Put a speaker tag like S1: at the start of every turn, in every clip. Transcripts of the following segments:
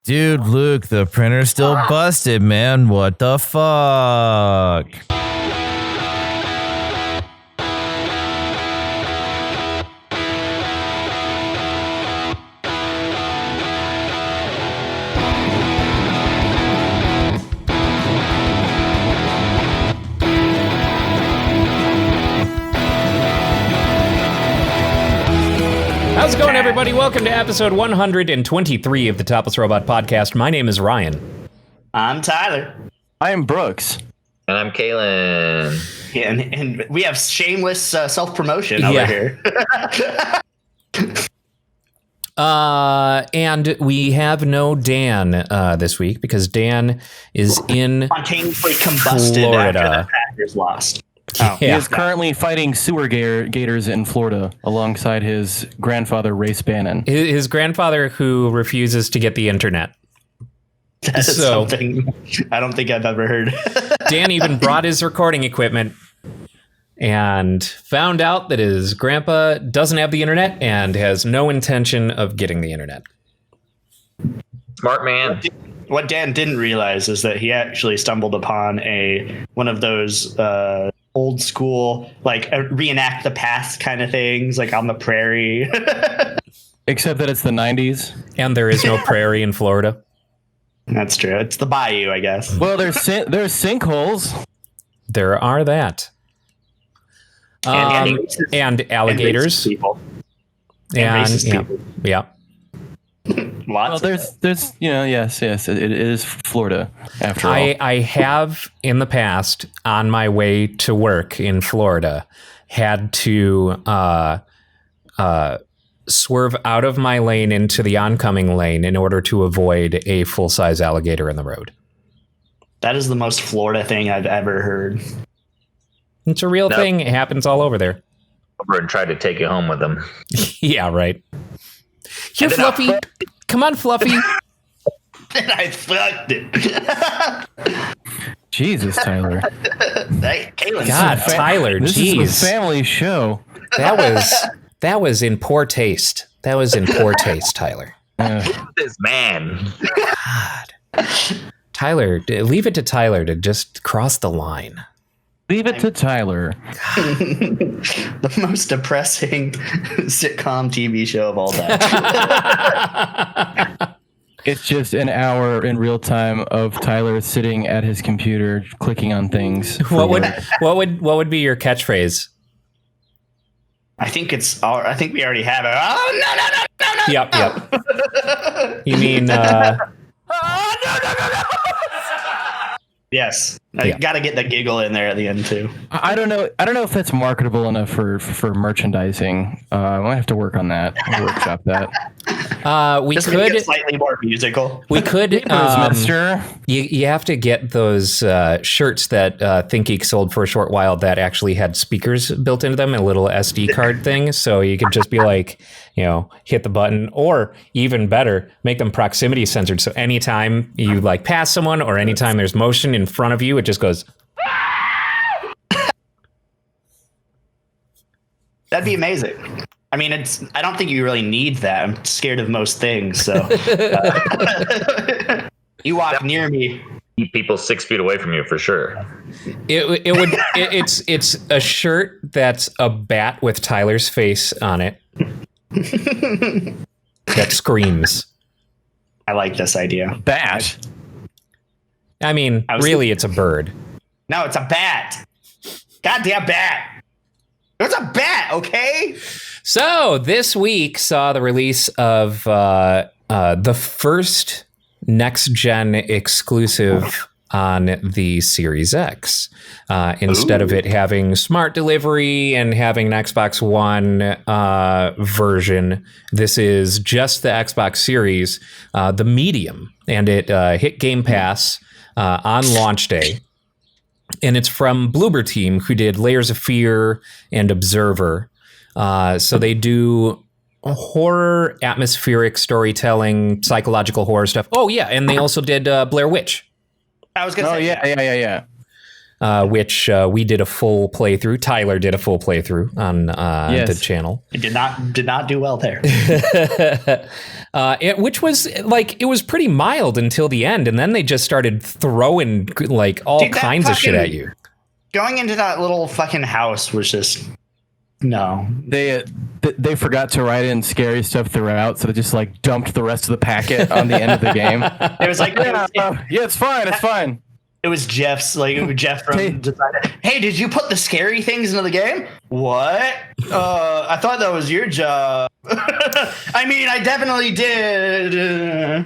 S1: Dude, Luke, the printer's still busted, man. What the fuck?
S2: How's it going, everybody? Welcome to episode 123 of the Topless Robot podcast. My name is Ryan.
S3: I'm Tyler.
S4: I am Brooks.
S5: And I'm Kalen.
S3: Yeah, and we have shameless self-promotion over here.
S2: And we have no Dan this week because Dan is in
S3: spontaneously combusted
S2: Florida.
S3: after the Packers lost.
S2: Yeah.
S4: He is currently fighting sewer gators in Florida alongside his grandfather, Ray Spannon.
S2: His grandfather who refuses to get the internet.
S3: That's something I don't think I've ever heard.
S2: Dan even brought his recording equipment and found out that his grandpa doesn't have the internet and has no intention of getting the internet.
S5: Smart man.
S3: What Dan didn't realize is that he actually stumbled upon one of those old school, like reenact the past kind of things, like on the prairie.
S4: Except that it's the 90s.
S2: And there is no prairie in Florida.
S3: That's true. It's the bayou, I guess.
S4: Well, there's sinkholes.
S2: There are that. And alligators.
S3: And racist
S2: yeah,
S3: people.
S2: yeah.
S3: Lots.
S4: Well, there's yes, it is Florida after all.
S2: I have in the past, on my way to work in Florida, had to swerve out of my lane into the oncoming lane in order to avoid a full-size alligator in the road.
S3: That is the most Florida thing I've ever heard.
S2: It's a real thing. It happens all over there.
S5: Over and tried to take you home with him.
S2: Yeah, right. Here, Fluffy. Come on, Fluffy.
S3: And I fucked it.
S4: Jesus, Tyler.
S3: Hey, Kalen.
S2: God, Tyler,
S4: This
S2: jeez.
S4: is a family show.
S2: That was in poor taste. That was in poor taste, Tyler.
S5: This man.
S2: God. Tyler, leave it to Tyler to just cross the line.
S4: Leave it to Tyler.
S3: The most depressing sitcom TV show of all time.
S4: It's just an hour in real time of Tyler sitting at his computer clicking on things.
S2: What would be your catchphrase?
S3: I think we already have it. Oh no!
S2: Yep. You mean
S3: Oh, no! Yes, I gotta get the giggle in there at the end too.
S4: I don't know if that's marketable enough for merchandising. I might have to work on that. Workshop that.
S2: we
S3: Just
S2: could
S3: make it slightly more musical.
S2: We could.
S4: Mister.
S2: You have to get those shirts that ThinkGeek sold for a short while that actually had speakers built into them and a little SD card thing. So you could just be like, hit the button, or even better, make them proximity censored. So anytime you like pass someone or anytime there's motion in front of you, it just goes.
S3: That'd be amazing. I mean, I don't think you really need that. I'm scared of most things, so you walk near me.
S5: Keep people 6 feet away from you for sure.
S2: It's a shirt that's a bat with Tyler's face on it that screams.
S3: I like this idea.
S4: Bat.
S2: I mean, really, it's a bird.
S3: No, it's a bat. Goddamn bat. It's a bat, okay?
S2: So this week saw the release of the first next-gen exclusive on the Series X. Instead of it having smart delivery and having an Xbox One version, this is just the Xbox Series, the medium. And it hit Game Pass on launch day. And it's from Bloober Team, who did Layers of Fear and Observer. So they do horror, atmospheric storytelling, psychological horror stuff. Oh, yeah. And they also did Blair Witch.
S3: I was going to say.
S4: Yeah.
S2: which we did a full playthrough. Tyler did a full playthrough on the channel.
S3: It did not do well there.
S2: Which was like, it was pretty mild until the end, and then they just started throwing like all kinds of shit at you.
S3: Going into that little fucking house was just no.
S4: They forgot to write in scary stuff throughout, so they just like dumped the rest of the packet on the end of the game.
S3: It was like,
S4: it's fine.
S3: It was Jeff's, like Jeff from decided, hey, did you put the scary things into the game? What? I thought that was your job. I mean, I definitely did.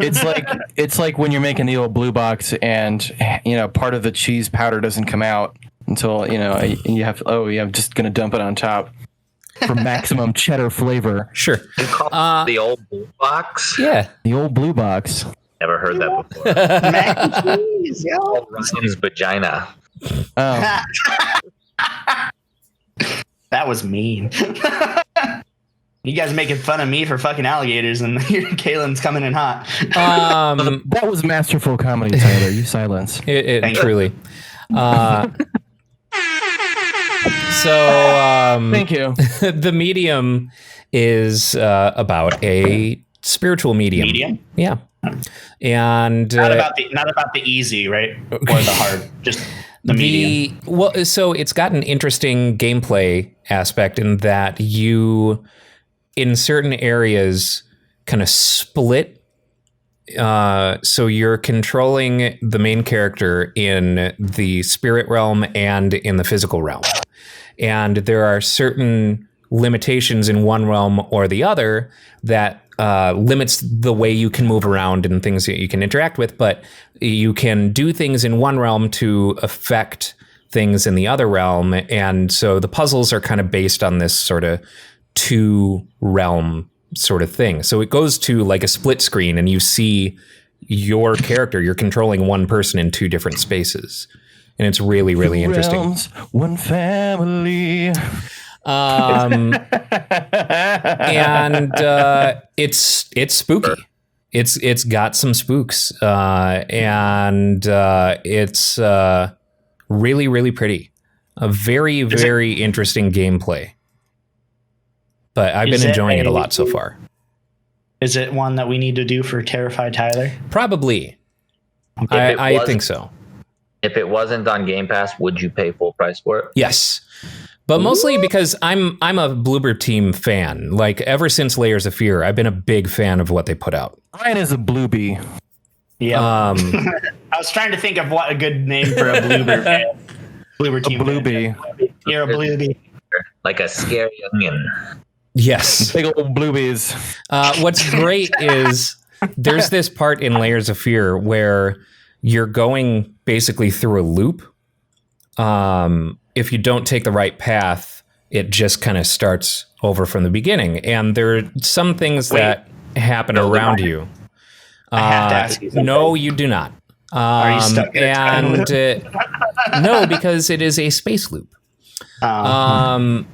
S4: It's like when you're making the old blue box and part of the cheese powder doesn't come out until and you have I'm just gonna dump it on top for maximum cheddar flavor.
S2: Sure.
S5: You call the old blue box?
S2: Yeah.
S4: The old blue box.
S5: Never heard that before.
S3: Mac and cheese, yo.
S5: Ryan's vagina.
S4: Oh.
S3: That was mean. You guys making fun of me for fucking alligators, and here Kaylin's coming in hot.
S4: That was masterful comedy, Tyler. You silence.
S2: It truly.
S4: Thank you.
S2: The medium is about a spiritual medium.
S3: Medium?
S2: Yeah. And
S3: not about the easy, right? Or the hard, just the medium.
S2: Well, so it's got an interesting gameplay aspect in that you, in certain areas, kind of split. So you're controlling the main character in the spirit realm and in the physical realm. And there are certain limitations in one realm or the other that limits the way you can move around and things that you can interact with, but you can do things in one realm to affect things in the other realm. And so the puzzles are kind of based on this sort of two realm sort of thing. So it goes to like a split screen and you see your character, you're controlling one person in two different spaces. And it's really, really
S4: Two
S2: interesting.
S4: realms, one family.
S2: And it's spooky. It's got some spooks, and it's really, really pretty. A very, very interesting gameplay. But I've been enjoying it a lot so far.
S3: Is it one that we need to do for Terrified Tyler?
S2: Probably. I think so.
S5: If it wasn't on Game Pass, would you pay full price for it?
S2: Yes. But mostly because I'm a Bloober Team fan. Like, ever since Layers of Fear, I've been a big fan of what they put out.
S4: Ryan is a bluebee.
S3: Yeah. I was trying to think of what a good name for a Bloober fan. Bloober Team.
S4: A bluebee.
S3: You're a bluebee.
S5: Like a scary onion.
S2: Yes.
S4: Big old bluebees.
S2: What's great is there's this part in Layers of Fear where you're going basically through a loop. If you don't take the right path, it just kind of starts over from the beginning. And there are some things that happen around you.
S3: I have to ask you something.
S2: No, you do not.
S3: Are you stuck in a time
S2: And no, because it is a space loop. And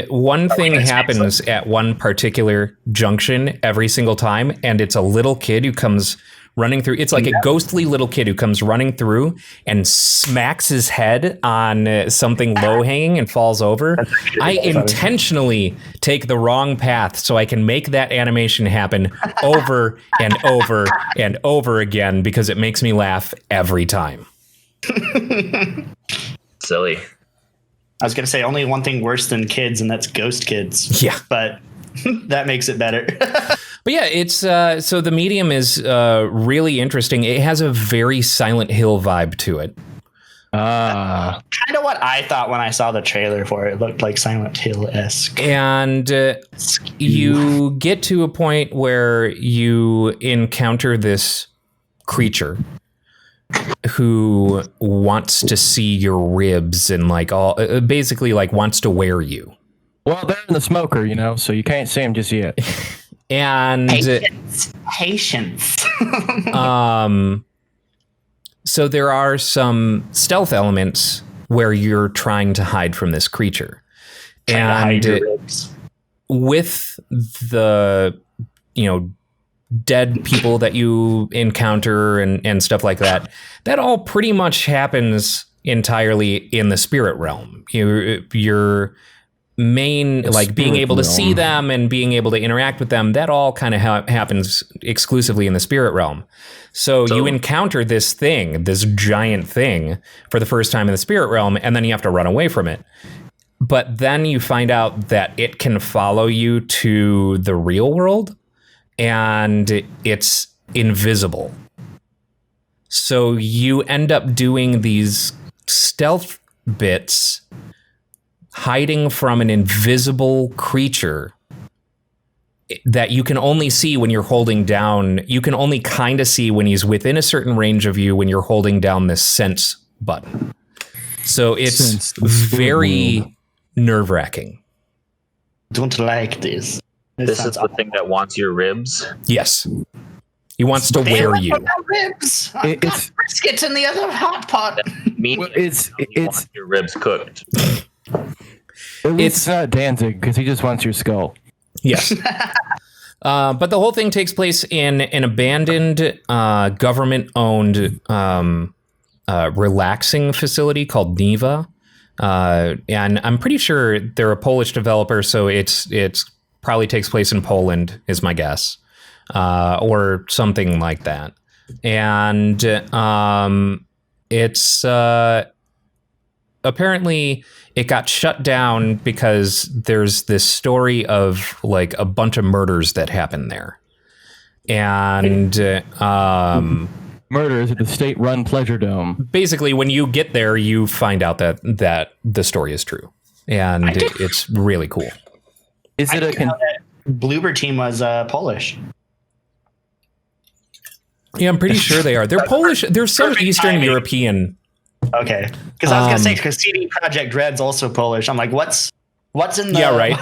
S2: one thing happens at one particular junction every single time, and it's a little kid who comes running through. It's like a ghostly little kid who comes running through and smacks his head on something low hanging and falls over. I intentionally take the wrong path so I can make that animation happen over and over and over again because it makes me laugh every time.
S5: Silly.
S3: I was going to say only one thing worse than kids, and that's ghost kids.
S2: Yeah.
S3: But that makes it better.
S2: But yeah, it's so the medium is really interesting. It has a very Silent Hill vibe to it.
S3: Kind of what I thought when I saw the trailer for it. It looked like Silent Hill-esque.
S2: And you get to a point where you encounter this creature who wants to see your ribs and like all basically like wants to wear you.
S4: Well, they're in the smoker, so you can't see them just yet.
S2: And
S3: Patience.
S2: So there are some stealth elements where you're trying to hide from this creature. And with the, dead people that you encounter and stuff like that, that all pretty much happens entirely in the spirit realm. Your main, like being able to see them and being able to interact with them, that all kind of happens exclusively in the spirit realm. So you encounter this thing, this giant thing, for the first time in the spirit realm, and then you have to run away from it. But then you find out that it can follow you to the real world, and it's invisible. So you end up doing these stealth bits, hiding from an invisible creature that you can only see when you're holding down. You can only kind of see when he's within a certain range of you when you're holding down this sense button. So it's very nerve-wracking.
S3: Don't like this.
S5: This is the thing that wants your ribs.
S2: Yes. He wants to wear you.
S3: Ribs. I've got brisket in the other hot pot.
S5: It's your ribs cooked.
S4: It's not Danzig because he just wants your skull.
S2: Yes. But the whole thing takes place in an abandoned, government-owned relaxing facility called Niva. And I'm pretty sure they're a Polish developer, so it's probably takes place in Poland, is my guess. Or something like that. And it's apparently it got shut down because there's this story of like a bunch of murders that happened there. And
S4: Murders at the state-run Pleasure Dome.
S2: Basically, when you get there, you find out that the story is true. And it's really cool.
S4: Is it
S3: Bloober Team was Polish.
S2: Yeah, I'm pretty sure they are. They're Polish. There's some Eastern European.
S3: Okay, because I was gonna say because CD Projekt Red's also Polish. I'm like, what's in the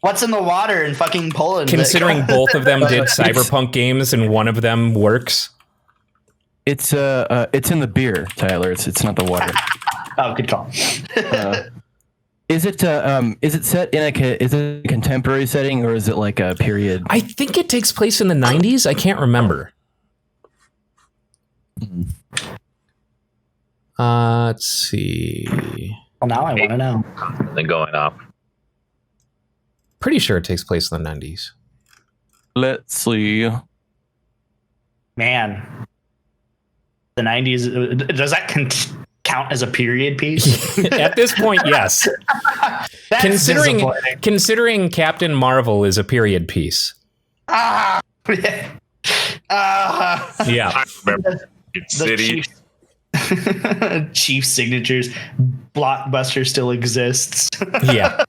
S3: what's in the water in fucking Poland?
S2: Considering both of them did Cyberpunk games and one of them works.
S4: It's in the beer, Tyler. It's not the water.
S3: Oh, good call.
S4: Is it set in is it a contemporary setting or is it like a period?
S2: I think it takes place in the 90s. I can't remember. Let's see.
S3: Well, now I want to know.
S5: Something going off.
S2: Pretty sure it takes place in the 90s.
S4: Let's see.
S3: Man, the 90s. Does that count as a period piece?
S2: At this point, yes. Considering Captain Marvel is a period piece.
S3: Yeah.
S2: Yeah.
S5: City.
S3: Chief signatures. Blockbuster still exists.
S2: Yeah.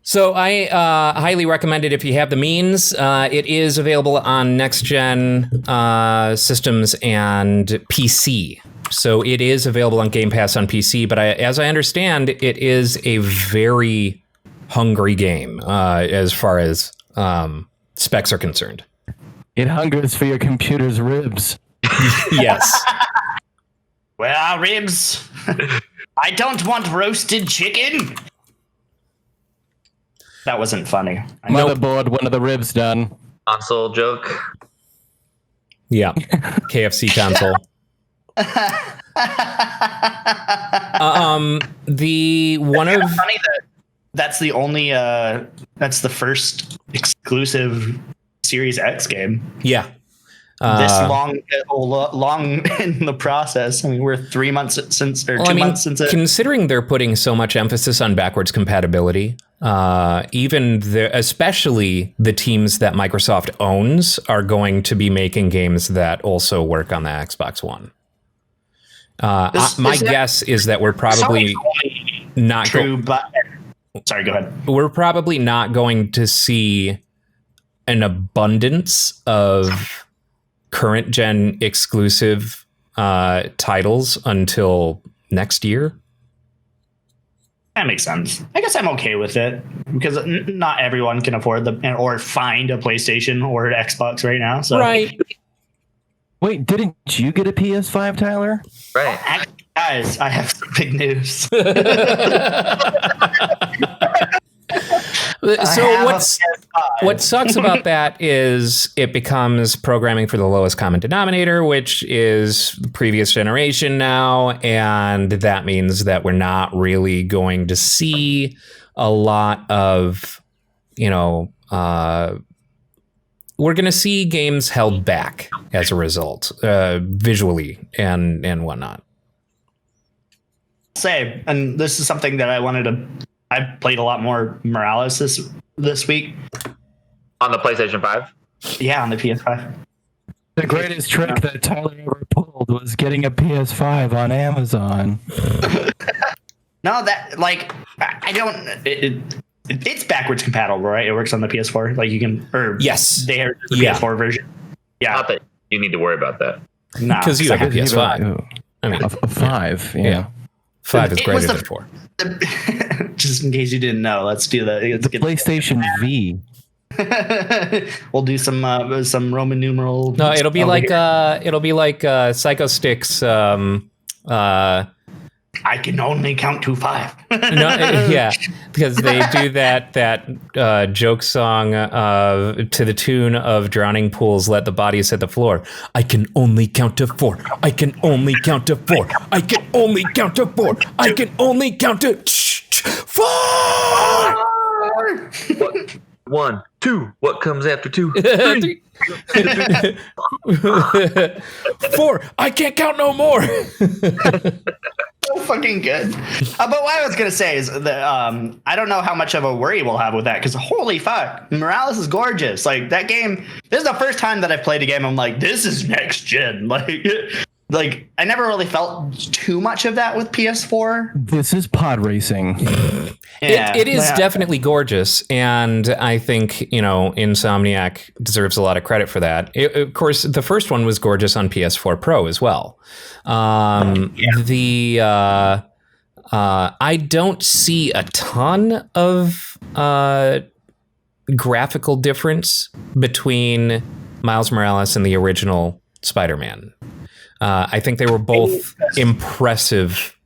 S2: So I highly recommend it if you have the means. It is available on next-gen systems and PC. So it is available on Game Pass on PC, but as I understand, it is a very hungry game as far as specs are concerned.
S4: It hungers for your computer's ribs.
S2: Yes.
S3: Well, ribs. I don't want roasted chicken. That wasn't funny.
S4: Motherboard, one of the ribs done.
S5: Console joke.
S2: Yeah. KFC console.
S3: Funny that that's the only that's the first exclusive Series X game.
S2: Yeah.
S3: This long in the process. I mean, we're 3 months since, or 2 months since it.
S2: Considering they're putting so much emphasis on backwards compatibility, especially the teams that Microsoft owns are going to be making games that also work on the Xbox One. My guess is that we're probably not
S3: true, but sorry, go ahead.
S2: We're probably not going to see an abundance of current gen exclusive titles until next year.
S3: That makes sense. I guess I'm okay with it because not everyone can afford or find a PlayStation or an Xbox right now. So.
S2: Right.
S4: Wait, didn't you get a PS5, Tyler?
S5: Right.
S3: Actually, guys, I have some big news.
S2: So what sucks about that is it becomes programming for the lowest common denominator, which is the previous generation now, and that means that we're not really going to see a lot of, we're going to see games held back as a result, visually and whatnot.
S3: Say, and this is something that I played a lot more Morales this week.
S5: On the PlayStation 5?
S3: Yeah, on the PS5.
S4: The greatest trick that Tyler ever pulled was getting a PS5 on Amazon.
S3: No, that like I don't. It's backwards compatible, right? It works on the PS4. Like you can, or
S2: Yes,
S3: they have the PS4 version. Yeah,
S5: Not that you need to worry about that.
S2: because you have a PS5. I mean,
S4: A 5, yeah.
S2: 5 is
S3: It was
S2: greater
S3: the-
S2: than 4.
S3: just in case you didn't know, let's do that. Let's get
S4: PlayStation V.
S3: we'll do some Roman numeral.
S2: No, it'll be
S3: over
S2: like
S3: here.
S2: Psycho Stick's.
S3: I can only count to 5.
S2: Yeah, because they do that joke song to the tune of Drowning Pools, Let the Bodies Hit the Floor. I can only count to 4. I can only count to 4. I can only count to 4. I can only count to 4.
S5: What? 1, 2. What comes after 2?
S2: 4. I can't count no more.
S3: So fucking good. But what I was gonna say is that I don't know how much of a worry we'll have with that, because holy fuck, Morales is gorgeous. Like that game. This is the first time that I've played a game. I'm like, this is next gen. Like I never really felt too much of that with PS4.
S4: This is pod racing.
S3: Yeah,
S2: It is definitely gorgeous, and I think Insomniac deserves a lot of credit for that. Of course, the first one was gorgeous on PS4 Pro as well. I don't see a ton of graphical difference between Miles Morales and the original Spider-Man. I think they were both impressive,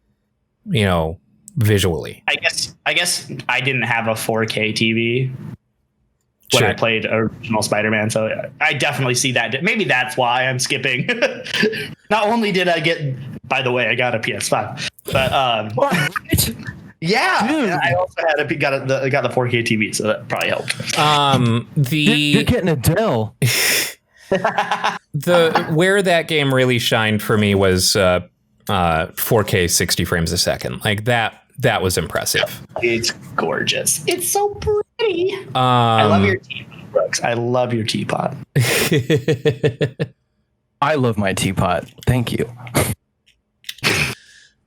S2: visually.
S3: I guess I didn't have a 4K TV when
S2: Sure.
S3: I played original Spider-Man, so I definitely see that. Maybe that's why I'm skipping. Not only did I get, by the way, I got a PS5, but yeah,
S4: Dude.
S3: I also got the 4K TV, so that probably helped.
S4: You're getting a Dell.
S2: Where that game really shined for me was 4K 60 frames a second. Like that was impressive.
S3: It's gorgeous. It's so pretty. I love your teapot, Brooks. I love your teapot.
S4: I love my teapot. Thank you.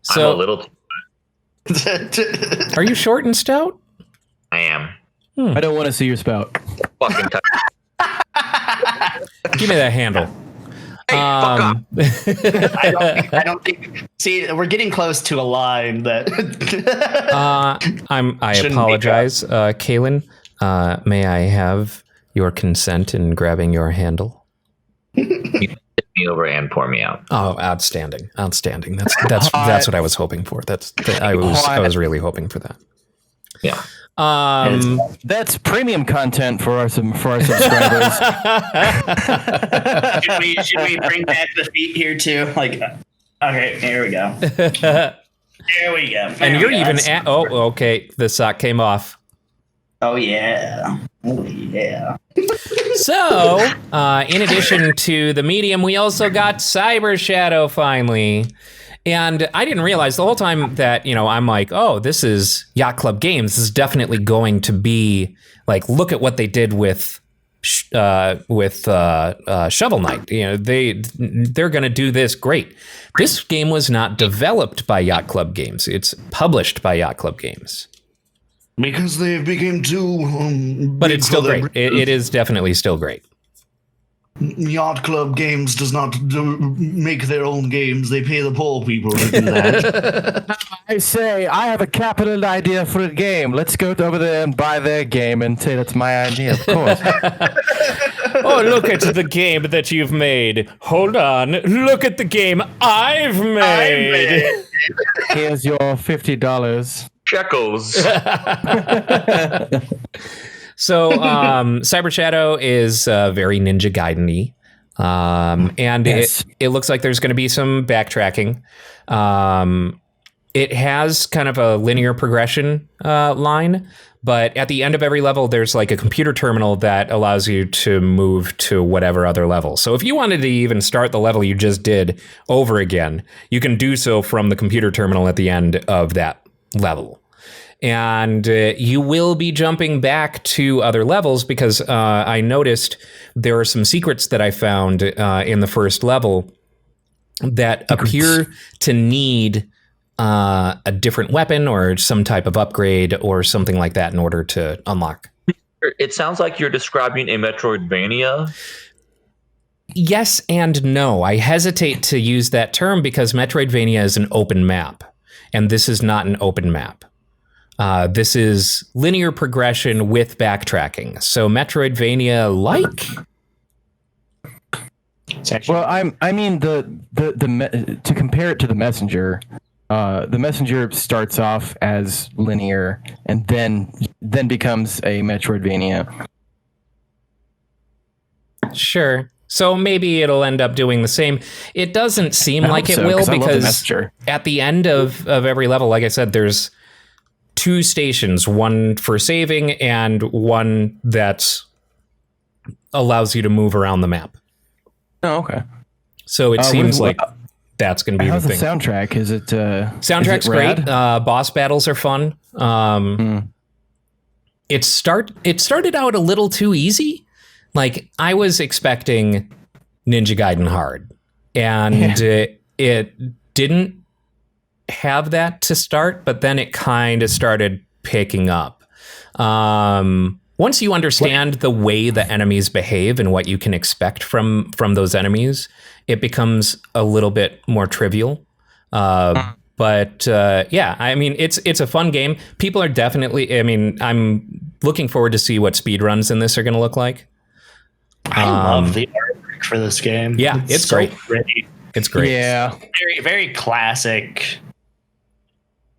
S2: So,
S5: I'm a little.
S2: are you short and stout?
S5: I am.
S4: I don't want to see your spout.
S5: Fucking tight.
S2: Give me that handle.
S5: Fuck
S3: I don't think. See, we're getting close to a line that.
S2: I
S3: Shouldn't be
S2: apologize, Kaylin. May I have your consent in grabbing your handle?
S5: Tip me over and pour me out.
S2: Oh, outstanding! That's what I was hoping for. I was really hoping for that.
S5: Yeah.
S4: That's premium content for our subscribers.
S3: should we bring back the feet here too? Like, okay, here we go. There we go.
S2: And you're even at. Oh, okay. The sock came off.
S3: Oh yeah. Oh yeah.
S2: So, in addition to the medium, we also got Cyber Shadow finally. And I didn't realize the whole time that, I'm like, oh, this is Yacht Club Games. This is definitely going to be like, look at what they did with Shovel Knight. They're going to do this great. This game was not developed by Yacht Club Games. It's published by Yacht Club Games.
S3: Because they became too.
S2: But it's still great. It is definitely still great.
S3: Yacht Club Games does not make their own games. They pay the poor people to do that.
S4: I say, I have a capital idea for a game. Let's go over there and buy their game and say that's my idea, of course.
S2: Oh, look at the game that you've made. Hold on. Look at the game I've made.
S4: Here's your $50.
S5: Shekels.
S2: So Cyber Shadow is very Ninja Gaiden-y. And
S4: Yes.
S2: it looks like there's going to be some backtracking. It has kind of a linear progression line, but at the end of every level, there's like a computer terminal that allows you to move to whatever other level. So if you wanted to even start the level you just did over again, you can do so from the computer terminal at the end of that level. And you will be jumping back to other levels because I noticed there are some secrets that I found in the first level that appear to need a different weapon or some type of upgrade or something like that in order to unlock.
S5: It sounds like you're describing a Metroidvania.
S2: Yes and no. I hesitate to use that term because Metroidvania is an open map, and this is not an open map. This is linear progression with backtracking. So Metroidvania-like.
S4: Well, I mean to compare it to the Messenger. The Messenger starts off as linear and then becomes a Metroidvania.
S2: Sure. So maybe it'll end up doing the same. It doesn't seem
S4: I
S2: like
S4: hope
S2: it
S4: so,
S2: will
S4: 'cause I love the
S2: because
S4: Messenger.
S2: at the end of every level, like I said, there's 2 stations, one for saving and one that allows you to move around the map.
S4: Oh, okay.
S2: So it seems like that's going to be the
S4: How's the
S2: thing.
S4: soundtrack? Is it
S2: Soundtrack's
S4: is it
S2: great.
S4: rad?
S2: Boss battles are fun. It started out a little too easy. Like I was expecting Ninja Gaiden hard, and it didn't have that to start, but then it kind of started picking up. Once you understand the way the enemies behave and what you can expect from those enemies, it becomes a little bit more trivial. But yeah, I mean, it's a fun game. People are definitely, I mean, I'm looking forward to see what speedruns in this are going to look like.
S3: I love the artwork for this game.
S2: Yeah, it's
S3: so
S2: great.
S3: Pretty.
S2: It's great.
S4: Yeah.
S3: Very, very classic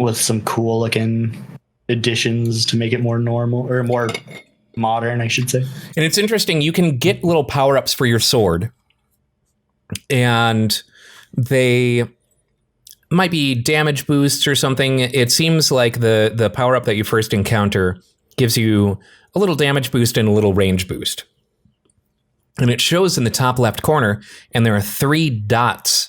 S3: with some cool looking additions to make it more normal or more modern, I should say.
S2: And it's interesting. You can get little power-ups for your sword, and they might be damage boosts or something. It seems like the power-up that you first encounter gives you a little damage boost and a little range boost. And it shows in the top left corner, and there are 3 dots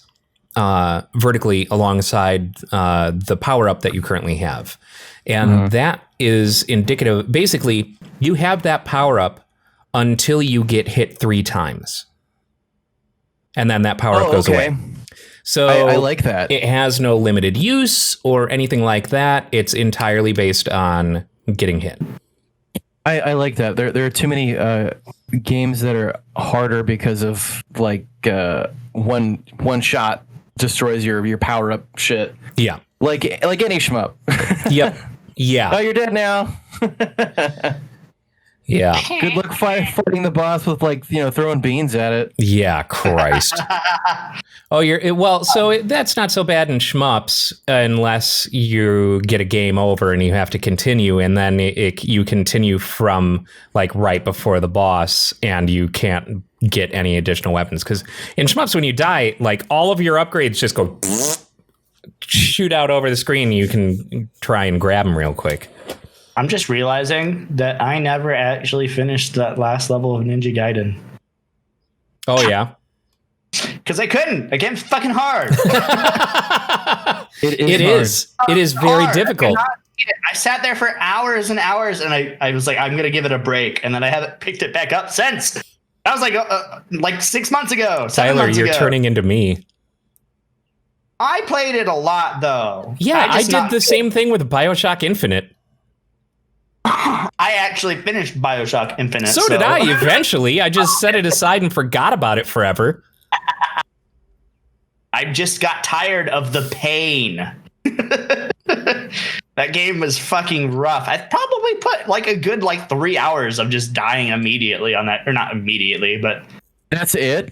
S2: vertically alongside the power-up that you currently have. And that is indicative. Basically, you have that power-up until you get hit 3 times. And then that power-up goes away. So
S4: I like that.
S2: It has no limited use or anything like that. It's entirely based on getting hit.
S4: I like that. There are too many games that are harder because of like one shot destroys your power up shit.
S2: Yeah.
S4: Like any shmup.
S2: Yep. Yeah.
S4: Oh, you're dead now.
S2: Yeah.
S4: Good luck fighting the boss with throwing beans at it.
S2: Yeah. Christ. Oh, that's not so bad in shmups unless you get a game over and you have to continue, and then you continue from like right before the boss, and you can't get any additional weapons because in shmups when you die, like all of your upgrades just go shoot out over the screen. You can try and grab them real quick.
S3: I'm just realizing that I never actually finished that last level of Ninja Gaiden.
S2: Oh yeah.
S3: Because I couldn't. The game's fucking hard.
S2: It is. It is very
S3: Hard.
S2: difficult.
S3: I sat there for hours and hours, and I was like, I'm going to give it a break. And then I haven't picked it back up since. That was like 6 months ago. 7
S2: Tyler,
S3: months
S2: you're
S3: ago.
S2: turning into me.
S3: I played it a lot, though.
S2: Yeah, I did the same thing with Bioshock Infinite.
S3: I actually finished Bioshock Infinite.
S2: So did I eventually. I just set it aside and forgot about it forever.
S3: I just got tired of the pain. That game was fucking rough. I probably put like a good 3 hours of just dying immediately on that, or not immediately, but
S4: That's it?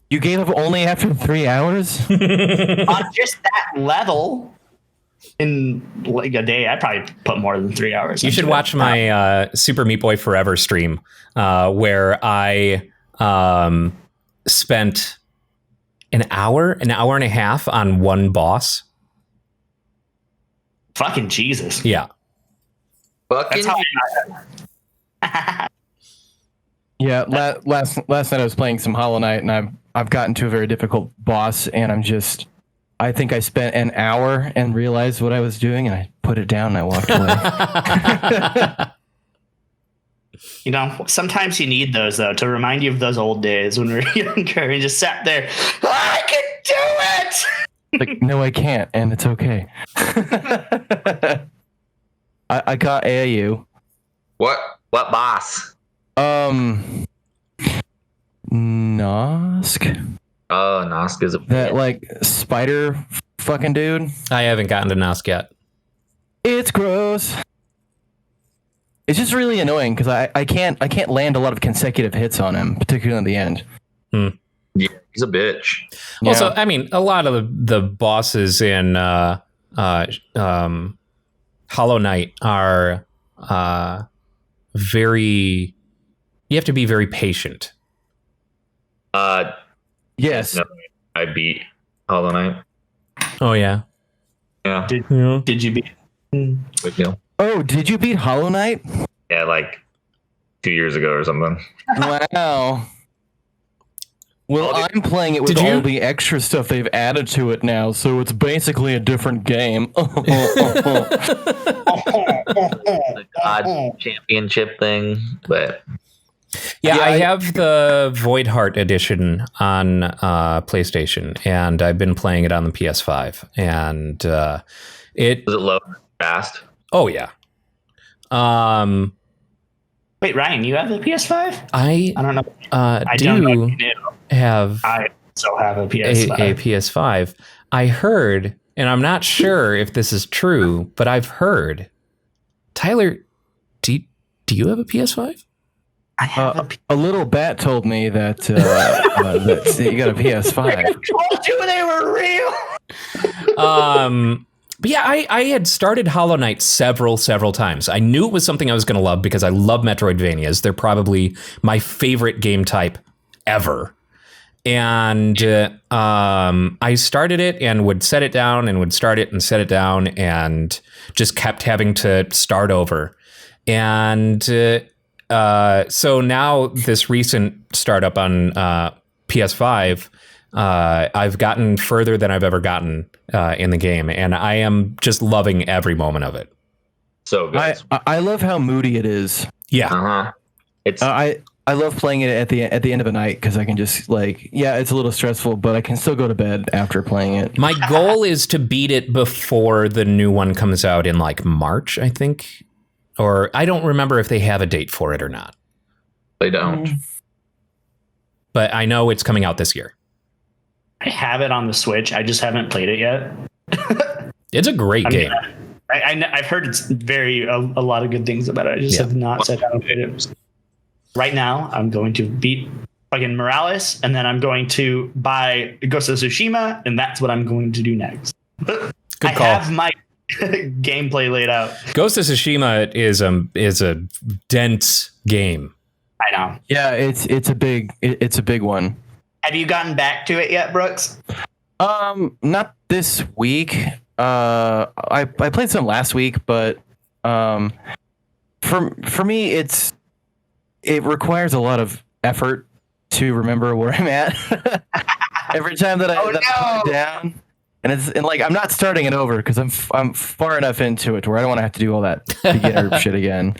S4: You gave up only after 3 hours?
S3: on just that level. in like a day, I probably put more than 3 hours.
S2: You should
S3: into it.
S2: watch my Super Meat Boy Forever stream, where I spent an hour and a half on one boss.
S3: Fucking Jesus.
S2: Yeah.
S5: Fucking
S3: That's how
S4: Yeah, last night I was playing some Hollow Knight, and I've gotten to a very difficult boss, and I think I spent an hour and realized what I was doing, and I put it down and I walked away.
S3: You know, sometimes you need those though to remind you of those old days when we were younger and just sat there. I can do it.
S4: Like, no, I can't, and it's okay. I got AAU.
S5: what boss?
S4: Nosk?
S5: Oh, Nosk is a
S4: That like spider fucking dude.
S2: I haven't gotten to Nosk yet.
S4: It's gross. It's just really annoying because I can't land a lot of consecutive hits on him, particularly in the end.
S5: Yeah, he's a bitch.
S4: Yeah.
S2: Also, I mean, a lot of the bosses in Hollow Knight are very. You have to be very patient.
S4: Yes.
S5: No, I beat Hollow Knight.
S2: Oh yeah.
S5: Yeah,
S3: Did you beat?
S5: big deal.
S4: Oh, did you beat Hollow Knight?
S5: Yeah, like 2 years ago or something.
S4: Wow. Well, I'm playing it with
S2: Did you-
S4: all the extra stuff they've added to it now, so it's basically a different game.
S5: The God Championship thing, but
S2: Yeah,
S4: Yeah,
S2: I
S4: I-
S2: have the Void Heart edition on PlayStation, and I've been playing it on the PS5. And it,
S5: was it low fast?
S2: oh yeah.
S3: Wait, Ryan, you have the PS5?
S2: I
S3: I don't know. I don't know if
S2: do
S3: you do.
S2: have
S3: I also have a
S2: a
S3: PS5.
S2: PS5. I heard, and I'm not sure if this is true, but I've heard. Tyler, do you have a PS5?
S3: I have a PS5.
S4: A little bat told me that, that you got a
S3: I
S4: PS5.
S3: told you they were real.
S2: But yeah, I had started Hollow Knight several times. I knew it was something I was going to love because I love Metroidvanias. They're probably my favorite game type ever. And I started it and would set it down and would start it and set it down and just kept having to start over. And so now this recent startup on PS5, I've gotten further than I've ever gotten in the game, and I am just loving every moment of it.
S5: So good.
S4: I love how moody it is.
S2: Yeah.
S5: Uh-huh. It's
S4: I love playing it at the end of the night because I can just like, yeah, it's a little stressful, but I can still go to bed after playing it.
S2: My goal is to beat it before the new one comes out in like March, I think. Or I don't remember if they have a date for it or not.
S5: they don't.
S2: But I know it's coming out this year.
S3: I have it on the Switch. I just haven't played it yet.
S2: It's a great game.
S3: I've heard it's a lot of good things about it. I just have not sat down and played it. Right now, I'm going to beat fucking Morales, and then I'm going to buy Ghost of Tsushima, and that's what I'm going to do next.
S2: Good
S3: I
S2: call.
S3: have my gameplay laid out.
S2: Ghost of Tsushima is a dense game.
S3: I know.
S4: Yeah, it's a big one.
S3: Have you gotten back to it yet, Brooks?
S4: Not this week. I played some last week, but for me, it requires a lot of effort to remember where I'm at. Every time that I put it down, and like I'm not starting it over because I'm far enough into it where I don't want to have to do all that beginner shit again.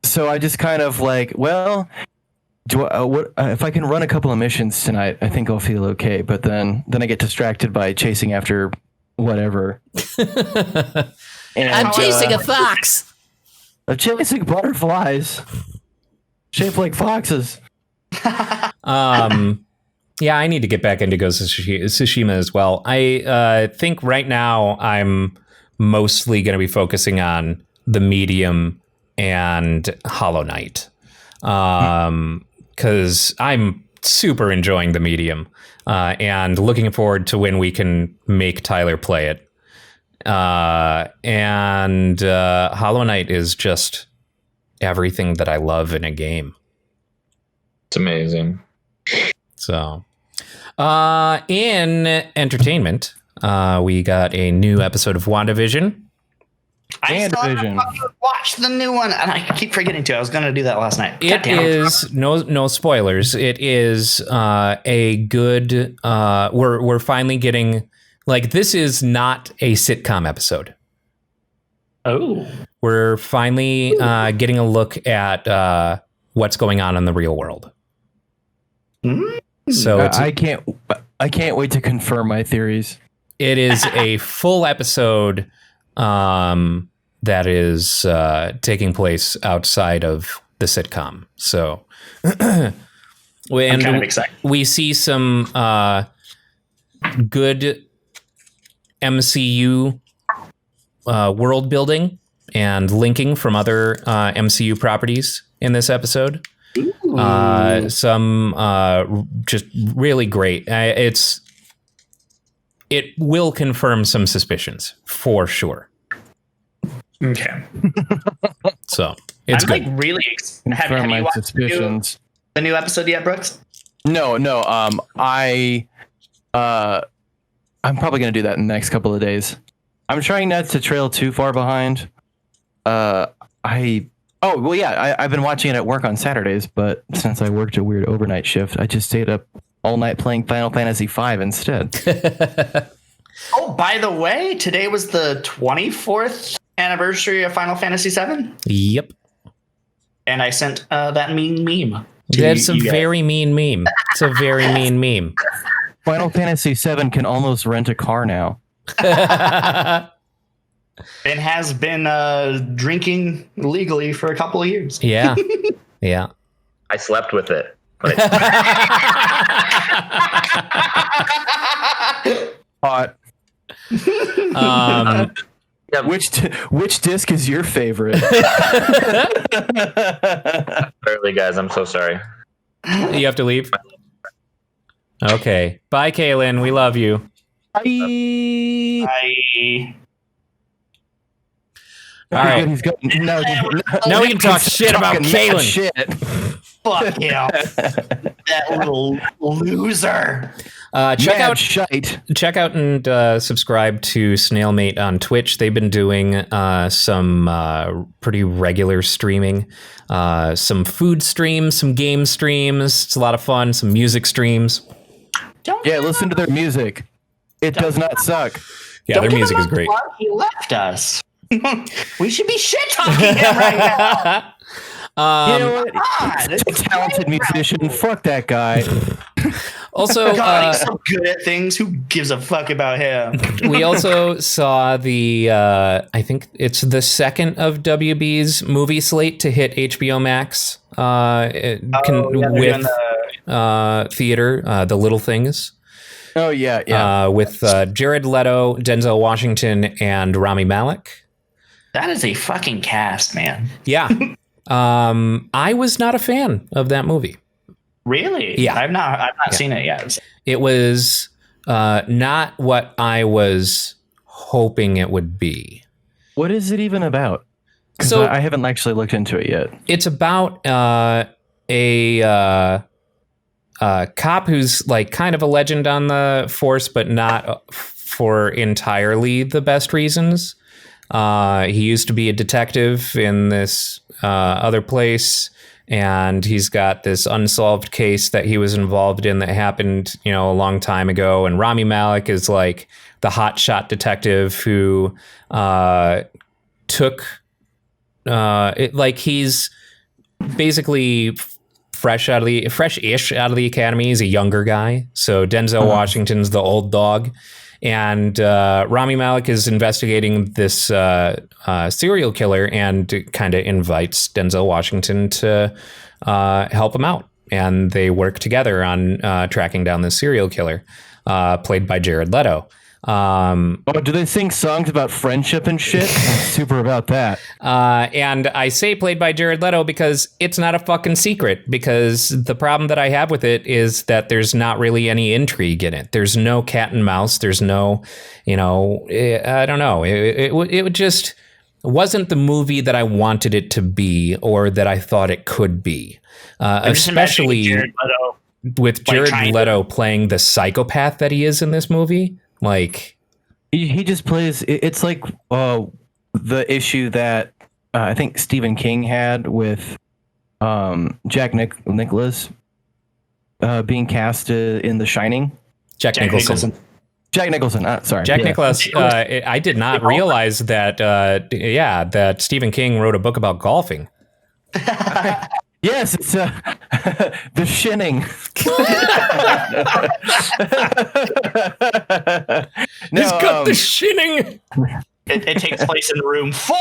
S4: So I just kind of like, well, if I can run a couple of missions tonight, I think I'll feel okay. But then I get distracted by chasing after whatever. And,
S1: I'm chasing a fox.
S4: I'm chasing butterflies shaped like foxes.
S2: Yeah, I need to get back into Ghost of Tsushima as well. I think right now I'm mostly going to be focusing on the medium and Hollow Knight. Because I'm super enjoying the medium and looking forward to when we can make Tyler play it. And Hollow Knight is just everything that I love in a game.
S5: It's amazing.
S2: So, in entertainment, we got a new episode of WandaVision.
S3: I still haven't fucking watched the new one, and I keep forgetting to. I was going to do that last night.
S2: It is no spoilers. It is a good. We're finally getting, like, this is not a sitcom episode.
S3: Oh,
S2: We're finally getting a look at what's going on in the real world. So it's,
S4: I can't wait to confirm my theories.
S2: it is a full episode that is taking place outside of the sitcom. So,
S3: I'm kind of excited.
S2: we see some good MCU world building and linking from other MCU properties in this episode. Some just really great. It will confirm some suspicions for sure.
S3: Okay.
S2: So it's
S3: I'm
S2: good.
S3: like really have
S4: Confirm
S3: you
S4: my
S3: watched
S4: suspicions.
S3: the new episode yet, Brooks?
S4: No. I'm probably gonna do that in the next couple of days. I'm trying not to trail too far behind. I've been watching it at work on Saturdays, but since I worked a weird overnight shift, I just stayed up all night playing Final Fantasy V instead.
S3: Oh, by the way, today was the 24th anniversary of Final Fantasy VII,
S2: Yep.
S3: and I sent that mean meme.
S2: That's a
S3: you guys.
S2: very mean meme. It's a very mean meme.
S4: Final Fantasy VII can almost rent a car now.
S3: And has been drinking legally for a couple of years.
S2: Yeah. Yeah.
S5: I slept with it. But
S4: Hot.
S5: yeah,
S4: Which disc is your favorite?
S5: early guys, I'm so sorry.
S2: You have to leave? Okay. Bye, Kaylin. We love you.
S4: Bye.
S2: All right.
S4: He's going, no,
S2: Now we can talk shit about
S4: talking mad
S2: Kaylin.
S4: shit.
S3: Fuck him. That little loser.
S2: Check
S4: Mad
S2: out
S4: shite.
S2: and subscribe to Snailmate on Twitch. They've been doing some pretty regular streaming, some food streams, some game streams. It's a lot of fun. Some music streams.
S4: Yeah, listen to their music. It does not suck.
S2: Yeah, their music is great.
S3: He left us. We should be shit talking him right now.
S4: You know what?
S3: God,
S4: He's a talented musician. Fuck that guy.
S2: Also,
S3: God, he's so good at things. Who gives a fuck about him?
S2: we also saw the I think it's the second of WB's movie slate to hit HBO Max
S3: They're doing the-
S2: theater, The Little Things.
S4: Oh yeah.
S2: With Jared Leto, Denzel Washington, and Rami Malek.
S3: that is a fucking cast, man.
S2: Yeah. I was not a fan of that movie.
S3: Really?
S2: Yeah.
S3: I've not seen it yet.
S2: It was not what I was hoping it would be.
S4: What is it even about? 'Cause
S2: So-
S4: I haven't actually looked into it yet.
S2: It's about a cop who's like kind of a legend on the force, but not for entirely the best reasons. He used to be a detective in this other place, and he's got this unsolved case that he was involved in that happened, a long time ago. And Rami Malek is like the hotshot detective who took it, like he's basically fresh-ish out of the academy. He's a younger guy. So Denzel Washington's the old dog. And Rami Malek is investigating this serial killer and kind of invites Denzel Washington to help him out. And they work together on tracking down this serial killer, played by Jared Leto.
S4: Do they sing songs about friendship and shit? I'm super about that.
S2: And I say played by Jared Leto because it's not a fucking secret, because the problem that I have with it is that there's not really any intrigue in it. There's no cat and mouse. There's no, I don't know. It just wasn't the movie that I wanted it to be or that I thought it could be. Especially with Jared Leto playing the psychopath that he is in this movie. Like,
S4: he just plays. It's like the issue that I think Stephen King had with Jack Nicklaus being cast in The Shining.
S2: Jack Nicholson.
S4: Jack Nicholson. Sorry,
S2: Jack Nicklaus. I did not realize that. That Stephen King wrote a book about golfing.
S4: Yes, it's The Shinning.
S2: He's got The Shinning.
S3: It takes place in room 4.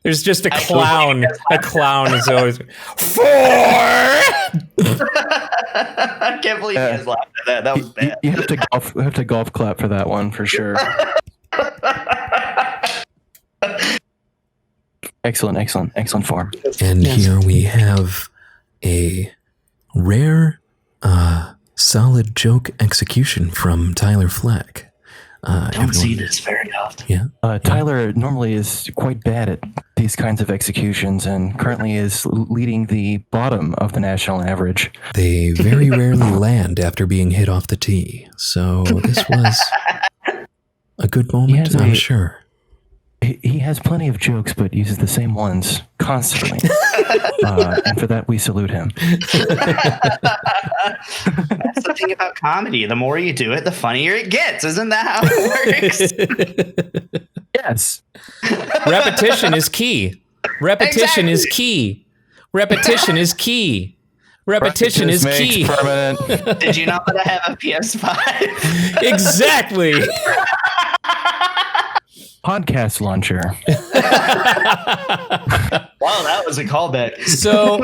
S2: There's just a clown. A clown is always 4.
S3: I can't believe you guys laughed at that. That was bad.
S4: You have to golf clap for that one for sure. Excellent form.
S2: And here we have a rare, solid joke execution from Tyler Fleck.
S3: Don't see this very often.
S2: Yeah.
S4: Tyler normally is quite bad at these kinds of executions and currently is leading the bottom of the national average.
S2: They very rarely land after being hit off the tee. So this was a good moment, I'm sure.
S4: He has plenty of jokes, but uses the same ones constantly. And for that, we salute him.
S3: That's the thing about comedy. The more you do it, the funnier it gets. Isn't that how it works?
S4: Yes.
S2: Repetition is key. Repetition is key. Repetition is key. Repetition is key.
S4: Permanent.
S3: Did you know that I have a PS5?
S2: Exactly.
S4: Podcast launcher.
S3: Wow, that was a callback.
S2: So,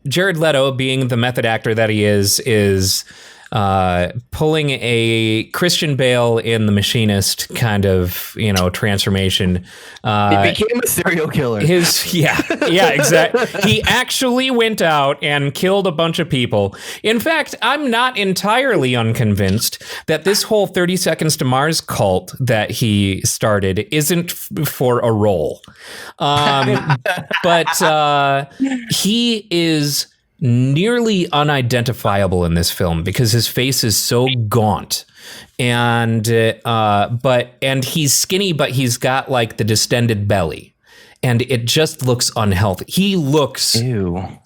S2: Jared Leto, being the method actor that he is pulling a Christian Bale in The Machinist kind of, transformation.
S4: He became a serial killer.
S2: Yeah, exactly. He actually went out and killed a bunch of people. In fact, I'm not entirely unconvinced that this whole 30 Seconds to Mars cult that he started isn't for a role. But he is nearly unidentifiable in this film because his face is so gaunt, and he's skinny, but he's got like the distended belly, and it just looks unhealthy. He looks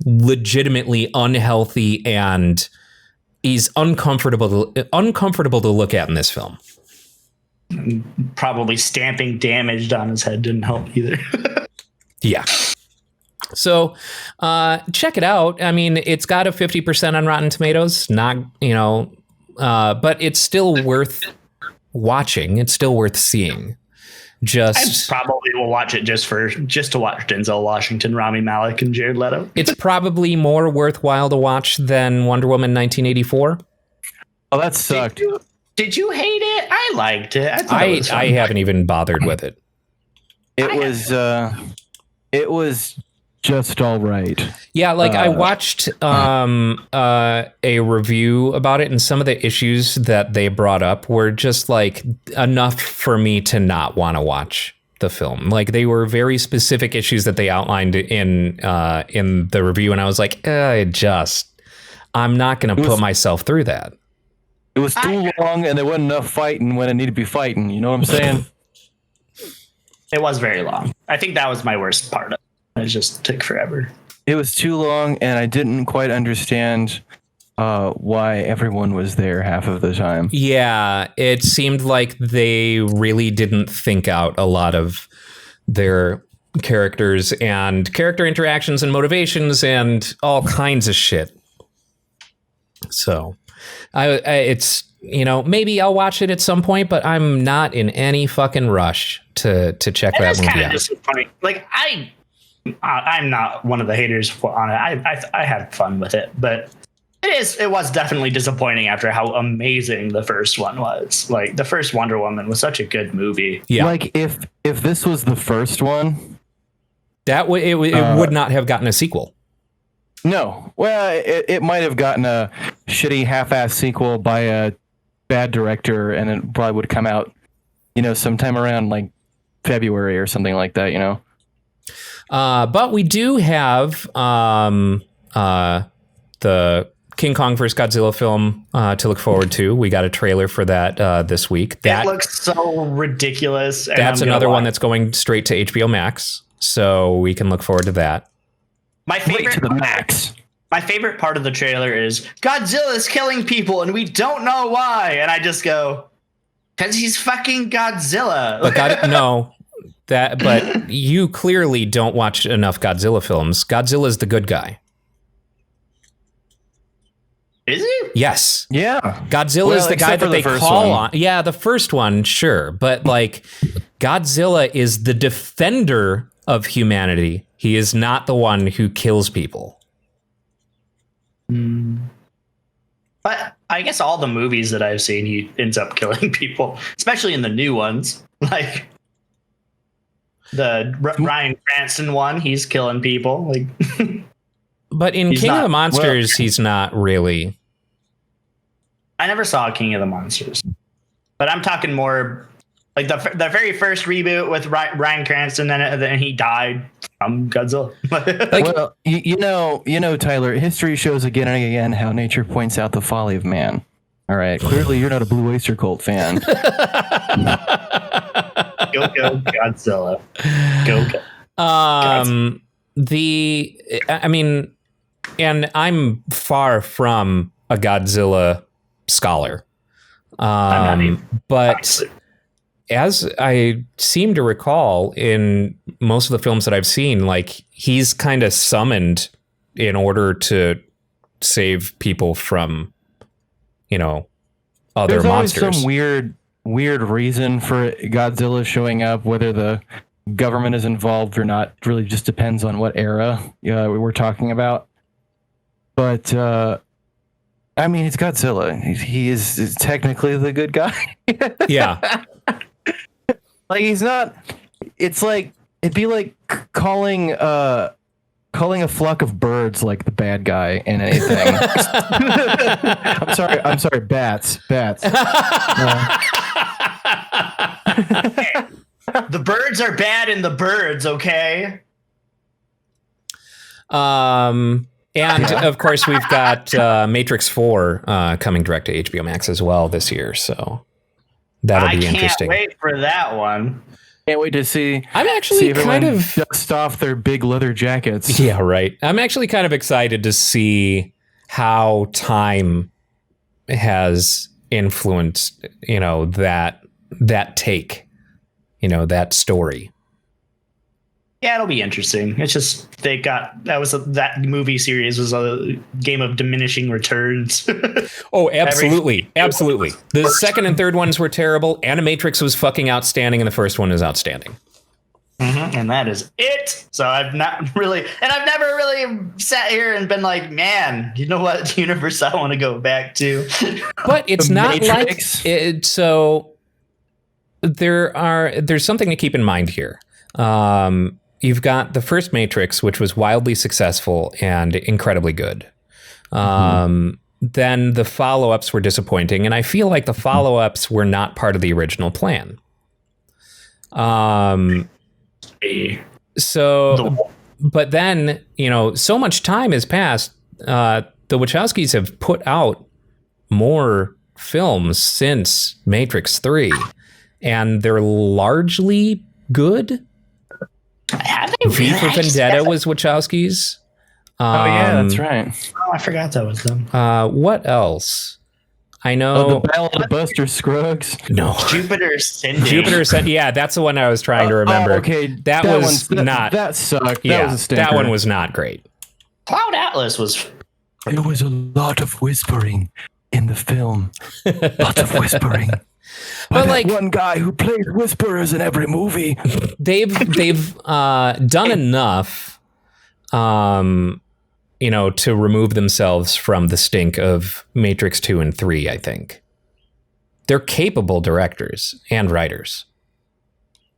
S2: legitimately unhealthy, and he's uncomfortable to look at in this film.
S3: Probably stamping damaged on his head didn't help either.
S2: Yeah. So check it out. I mean, it's got a 50% on Rotten Tomatoes. Not, but it's still worth watching. It's still worth seeing. I
S3: probably will watch it just to watch Denzel Washington, Rami Malek, and Jared Leto.
S2: It's probably more worthwhile to watch than Wonder Woman 1984.
S4: Oh, that sucked.
S3: Did you hate it? I liked it.
S2: I haven't even bothered with it.
S4: It was just all right.
S2: Yeah, like I watched a review about it, and some of the issues that they brought up were just like enough for me to not want to watch the film. Like they were very specific issues that they outlined in the review, and I was like, I'm not going to put myself through that.
S4: It was too long, and there wasn't enough fighting when it needed to be fighting. You know what I'm saying?
S3: It was very long. I think that was my worst part of it. It just took forever.
S4: It was too long, and I didn't quite understand why everyone was there half of the time.
S2: Yeah, it seemed like they really didn't think out a lot of their characters and character interactions and motivations and all kinds of shit. So, it's maybe I'll watch it at some point, but I'm not in any fucking rush to check that movie out.
S3: Disappointing. Like I'm not one of the haters on it. I had fun with it, but it was definitely disappointing after how amazing the first one was. Like the first Wonder Woman was such a good movie.
S2: Yeah.
S4: Like if this was the first one,
S2: it would not have gotten a sequel.
S4: no. Well, it might have gotten a shitty half-ass sequel by a bad director, and it probably would come out, sometime around like February or something like that.
S2: But we do have the King Kong vs. Godzilla film to look forward to. We got a trailer for that this week.
S3: That looks so ridiculous.
S2: That's another one that's going straight to HBO Max, so we can look forward to that.
S3: My favorite
S4: to the max.
S3: My favorite part of the trailer is Godzilla's killing people and we don't know why. And I just go, because he's fucking Godzilla.
S2: But you clearly don't watch enough Godzilla films. Godzilla's the good guy.
S3: Is he?
S2: Yes.
S4: Yeah.
S2: Godzilla is the guy that they call on. Yeah, the first one, sure. But like Godzilla is the defender of humanity. He is not the one who kills people.
S3: But I guess all the movies that I've seen, he ends up killing people, especially in the new ones. Like the Bryan Cranston one, he's killing people. Like,
S2: but in King of the Monsters, he's not really.
S3: I never saw King of the Monsters, but I'm talking more like the very first reboot with Bryan Cranston, and then he died from Godzilla.
S4: Well, you know, Tyler, history shows again and again how nature points out the folly of man. All right, clearly you're not a Blue Oyster Cult fan.
S3: Go Godzilla. Go.
S2: And I'm far from a Godzilla scholar. But as I seem to recall in most of the films that I've seen, like he's kind of summoned in order to save people from, other
S4: There's
S2: monsters.
S4: Always some weird reason for Godzilla showing up, whether the government is involved or not. Really just depends on what era we're talking about. But it's Godzilla. He is technically the good guy.
S2: Yeah.
S4: Like he's not. It's like it'd be like calling a flock of birds like the bad guy in anything. I'm sorry, bats.
S3: The birds are bad in the birds, okay?
S2: And of course we've got Matrix 4 coming direct to HBO Max as well this year, so that'll be interesting.
S3: I can't wait for that one.
S4: Can't wait to see.
S2: I'm actually kind of
S4: dust off their big leather jackets.
S2: Yeah, right. I'm actually kind of excited to see how time has influenced, that take, that story.
S3: Yeah, it'll be interesting. It's just that movie series was a game of diminishing returns.
S2: Oh, absolutely. Absolutely. The second and third ones were terrible. Animatrix was fucking outstanding, and the first one is outstanding.
S3: Mm-hmm, and that is it. So I've never really sat here and been like, man, you know what universe I want to go back to?
S2: But it's not Matrix. Like it. So there's something to keep in mind here. You've got the first Matrix, which was wildly successful and incredibly good. Then the follow-ups were disappointing, and I feel like the follow-ups were not part of the original plan. But then, so much time has passed. The Wachowskis have put out more films since Matrix 3, and they're largely good. V for Vendetta was Wachowski's.
S4: Oh yeah, that's right.
S3: Oh, I forgot that was them.
S2: What else? I know.
S4: The Ballad of Buster Scruggs.
S2: No.
S3: Jupiter Ascending.
S2: Yeah, that's the one I was trying to remember.
S4: Okay,
S2: that
S4: sucked.
S2: Yeah,
S4: that was a stinker.
S2: That one was not great.
S3: Cloud Atlas was.
S4: There was a lot of whispering in the film. Lots of whispering. But like one guy who plays whisperers in every movie.
S2: They've done enough to remove themselves from the stink of Matrix 2 and 3, I think. They're capable directors and writers.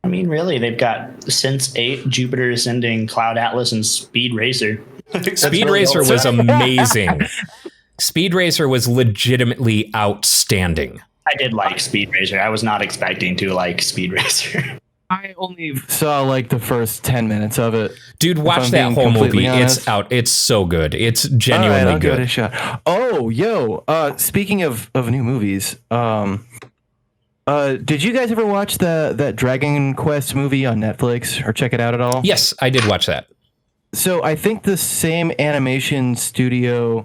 S3: I mean, really, they've got Sense 8, Jupiter Ascending, Cloud Atlas, and Speed Racer.
S2: Speed Racer was amazing. Speed Racer was legitimately outstanding.
S3: I did like Speed Racer. I was not expecting to like Speed Racer.
S4: I only saw like the first 10 minutes of it.
S2: Dude, watch that whole movie. It's out. It's so good. It's genuinely
S4: I'll
S2: good.
S4: Give it a shot. Oh, yo. Speaking of new movies, did you guys ever watch that Dragon Quest movie on Netflix or check it out at all?
S2: Yes, I did watch that.
S4: So I think the same animation studio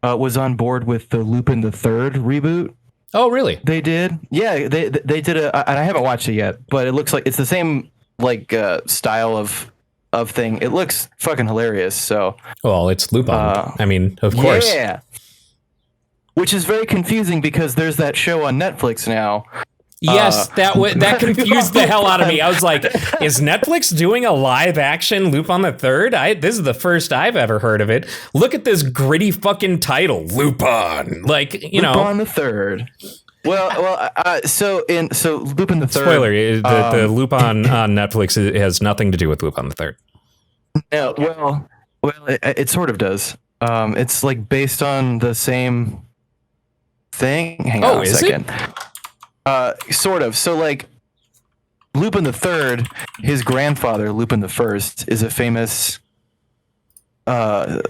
S4: was on board with the Lupin the Third reboot.
S2: Oh, really?
S4: They did. Yeah, they did and I haven't watched it yet, but it looks like it's the same style of thing. It looks fucking hilarious. So,
S2: well, it's Lupin. I mean, of course.
S4: Yeah. Which is very confusing because there's that show on Netflix now.
S2: Yes, that confused the hell out of me. I was like, is Netflix doing a live action Lupin the Third? This is the first I've ever heard of it. Look at this gritty fucking title, Lupin. Like,
S4: Lupin the Third. So Lupin the Third.
S2: Spoiler: the Lupin on Netflix has nothing to do with Lupin the Third.
S4: No, it sort of does. It's like based on the same thing. Hang on a second. Sort of. So like Lupin the Third, his grandfather, Lupin the First, is a famous gentleman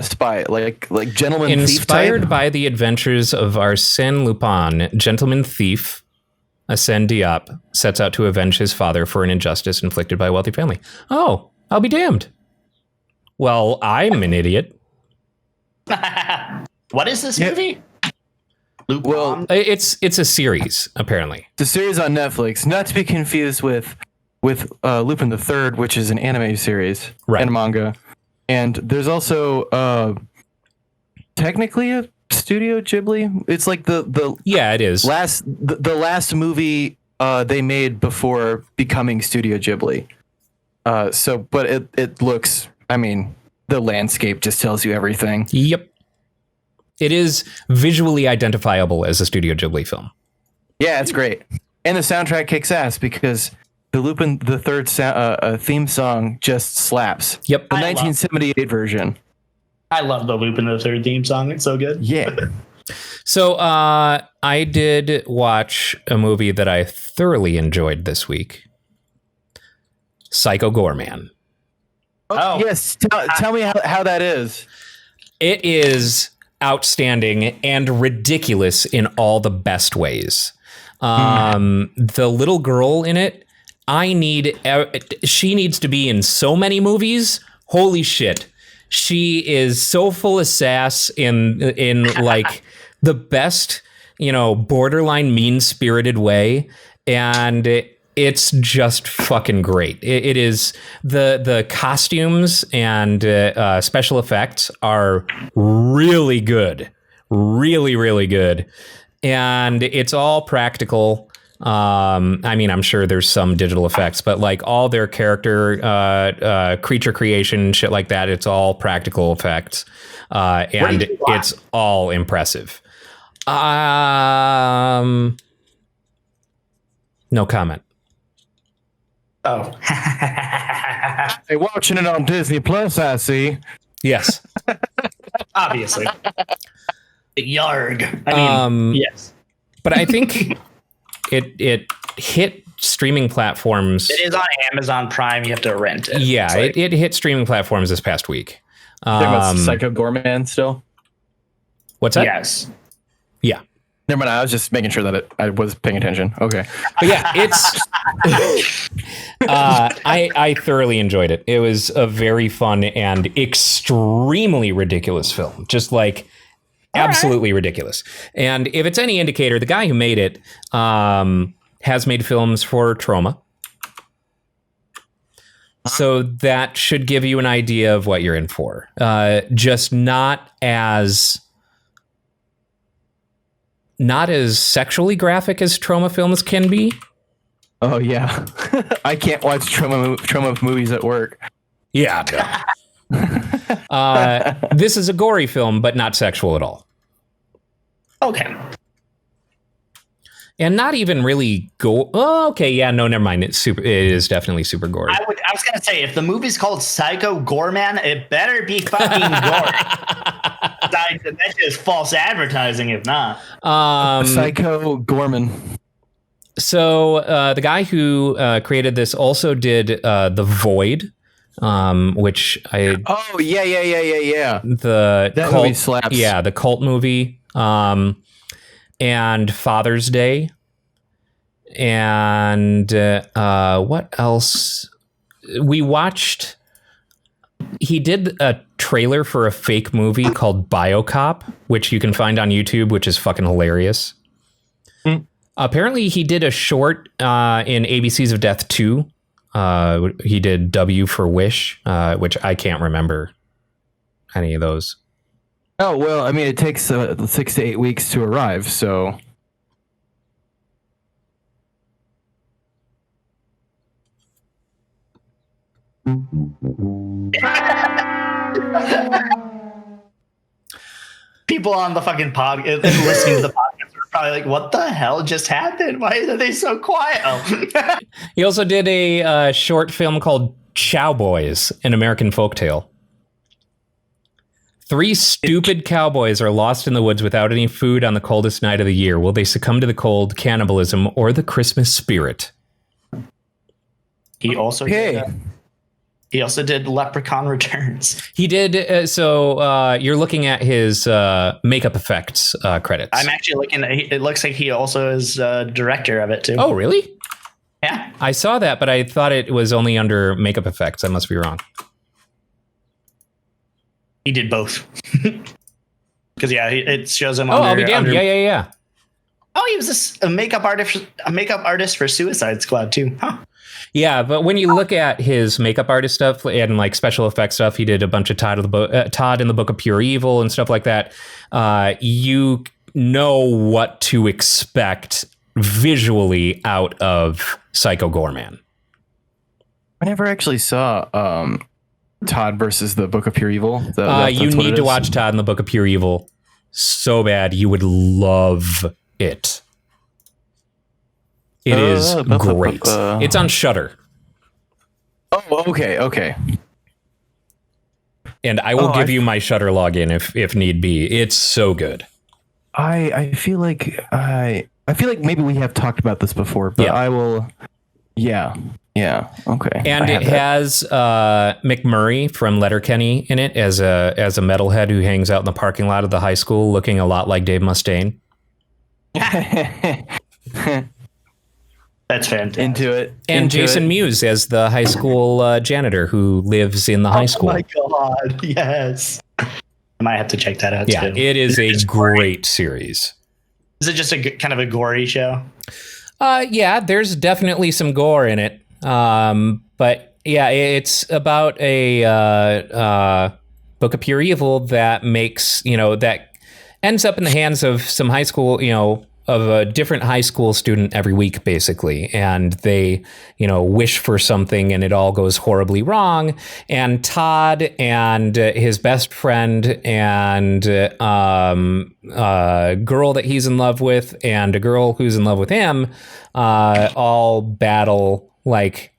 S4: thief
S2: Inspired
S4: type.
S2: by the adventures of Arsène Lupin, gentleman thief Arsène Diop sets out to avenge his father for an injustice inflicted by a wealthy family. Oh, I'll be damned. Well, I'm an idiot.
S3: What is this movie? Lupin?
S4: Well,
S2: it's a series, apparently.
S4: The series on Netflix, not to be confused with Lupin the Third, which is an anime series and manga. And there's also technically a Studio Ghibli. It's like
S2: it is
S4: the last movie they made before becoming Studio Ghibli. But it looks. I mean, the landscape just tells you everything.
S2: Yep. It is visually identifiable as a Studio Ghibli film.
S4: Yeah, it's great. And the soundtrack kicks ass because the Lupin the Third theme song just slaps.
S2: Yep.
S4: The 1978 version.
S3: I love the Lupin the Third theme song. It's so good.
S4: Yeah.
S2: So I did watch a movie that I thoroughly enjoyed this week. Psycho Goreman.
S3: Oh.
S4: Yes. Tell me how that is.
S2: It is outstanding and ridiculous in all the best ways. The little girl in it, she needs to be in so many movies. Holy shit. She is so full of sass in like the best, borderline mean-spirited way. And it's just fucking great. It is the costumes and special effects are really good, really, really good. And it's all practical. I mean, I'm sure there's some digital effects, but like all their character, creature creation, shit like that, it's all practical effects. And it's all impressive. No comment.
S3: Oh.
S4: Hey, watching it on Disney Plus, I see.
S2: Yes.
S3: Obviously. Yarg. I mean, yes.
S2: But I think it hit streaming platforms.
S3: It is on Amazon Prime. You have to rent it.
S2: Yeah, it hit streaming platforms this past week.
S4: Psycho Goreman still?
S2: What's that?
S3: Yes.
S2: Yeah.
S4: Never mind. I was just making sure that I was paying attention. Okay.
S2: But yeah, it's. I thoroughly enjoyed it. It was a very fun and extremely ridiculous film. Just like absolutely ridiculous. And if it's any indicator, the guy who made it has made films for Troma. So that should give you an idea of what you're in for. Just not as sexually graphic as Troma films can be.
S4: Oh yeah, I can't watch trauma movies at work.
S2: Yeah. This is a gory film, but not sexual at all.
S3: Okay.
S2: And not even really Oh, okay. Yeah, no, never mind. It is definitely super gory.
S3: I was gonna say, if the movie's called Psycho Goreman, it better be fucking gory. That's just false advertising, if not.
S4: Psycho Gorman.
S2: So the guy who created this also did The Void, which I...
S4: Oh, yeah.
S2: The
S4: that
S2: cult,
S4: movie slaps.
S2: Yeah, the cult movie. And Father's Day. And what else? We watched... He did a trailer for a fake movie called Bioshock, which you can find on YouTube, which is fucking hilarious. Apparently, he did a short in ABCs of Death 2. He did W for Wish, which I can't remember any of those.
S4: Oh, well, I mean, it takes 6 to 8 weeks to arrive, so...
S3: People on the fucking podcast listening to the podcast are probably like, "What the hell just happened? Why are they so quiet?" Oh.
S2: He also did a short film called Cowboys, an American folktale. 3 stupid cowboys are lost in the woods without any food on the coldest night of the year. Will they succumb to the cold, cannibalism, or the Christmas spirit?
S3: He also did Leprechaun Returns.
S2: He did. So you're looking at his makeup effects credits.
S3: I'm actually looking at, it looks like he also is director of it too.
S2: Oh, really?
S3: Yeah.
S2: I saw that, but I thought it was only under makeup effects. I must be wrong.
S3: He did both. Because it shows him.
S2: Oh, I'll be damned. Yeah.
S3: Oh, he was a makeup artist for Suicide Squad too. Huh.
S2: Yeah, but when you look at his makeup artist stuff and like special effects stuff, he did a bunch of Todd in the Book of Pure Evil and stuff like that. You know what to expect visually out of Psycho Goreman.
S4: I never actually saw Todd versus the Book of Pure Evil.
S2: You need to watch Todd in the Book of Pure Evil so bad. You would love it. It is great. It's on Shudder.
S4: Oh, okay.
S2: And I will give you my Shudder login if need be. It's so good.
S4: I feel like maybe we have talked about this before, but I will. Yeah. Okay.
S2: And it has McMurray from Letterkenny in it as a metalhead who hangs out in the parking lot of the high school, looking a lot like Dave Mustaine.
S3: That's fantastic.
S2: And Jason Mewes as the high school janitor who lives in the high school.
S3: Oh my god, yes. I might have to check that out too.
S2: It is a great series.
S3: Is it just a kind of a gory show?
S2: Yeah, there's definitely some gore in it. But yeah, it's about a Book of Pure Evil that makes, that ends up in the hands of some high school, of a different high school student every week, basically. And they, wish for something and it all goes horribly wrong. And Todd and his best friend and a girl that he's in love with and a girl who's in love with him all battle, like,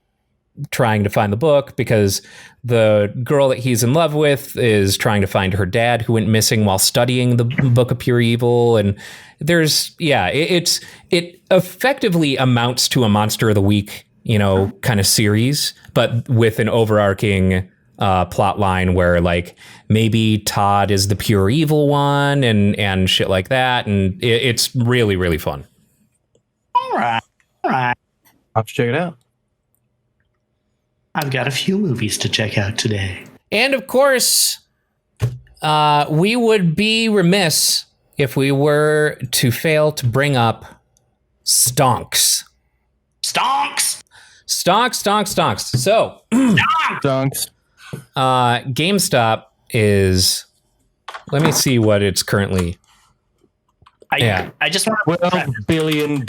S2: trying to find the book because the girl that he's in love with is trying to find her dad who went missing while studying the Book of Pure Evil. And there's, it effectively amounts to a Monster of the Week, kind of series, but with an overarching plot line where like maybe Todd is the pure evil one and shit like that. And it's really, really fun.
S3: All right.
S4: I'll have to check it out.
S3: I've got a few movies to check out today.
S2: And of course, we would be remiss if we were to fail to bring up STONKS.
S3: STONKS!
S2: STONKS. So,
S4: STONKS.
S2: GameStop is, let me see what it's currently.
S3: I just want to
S4: $12 billion.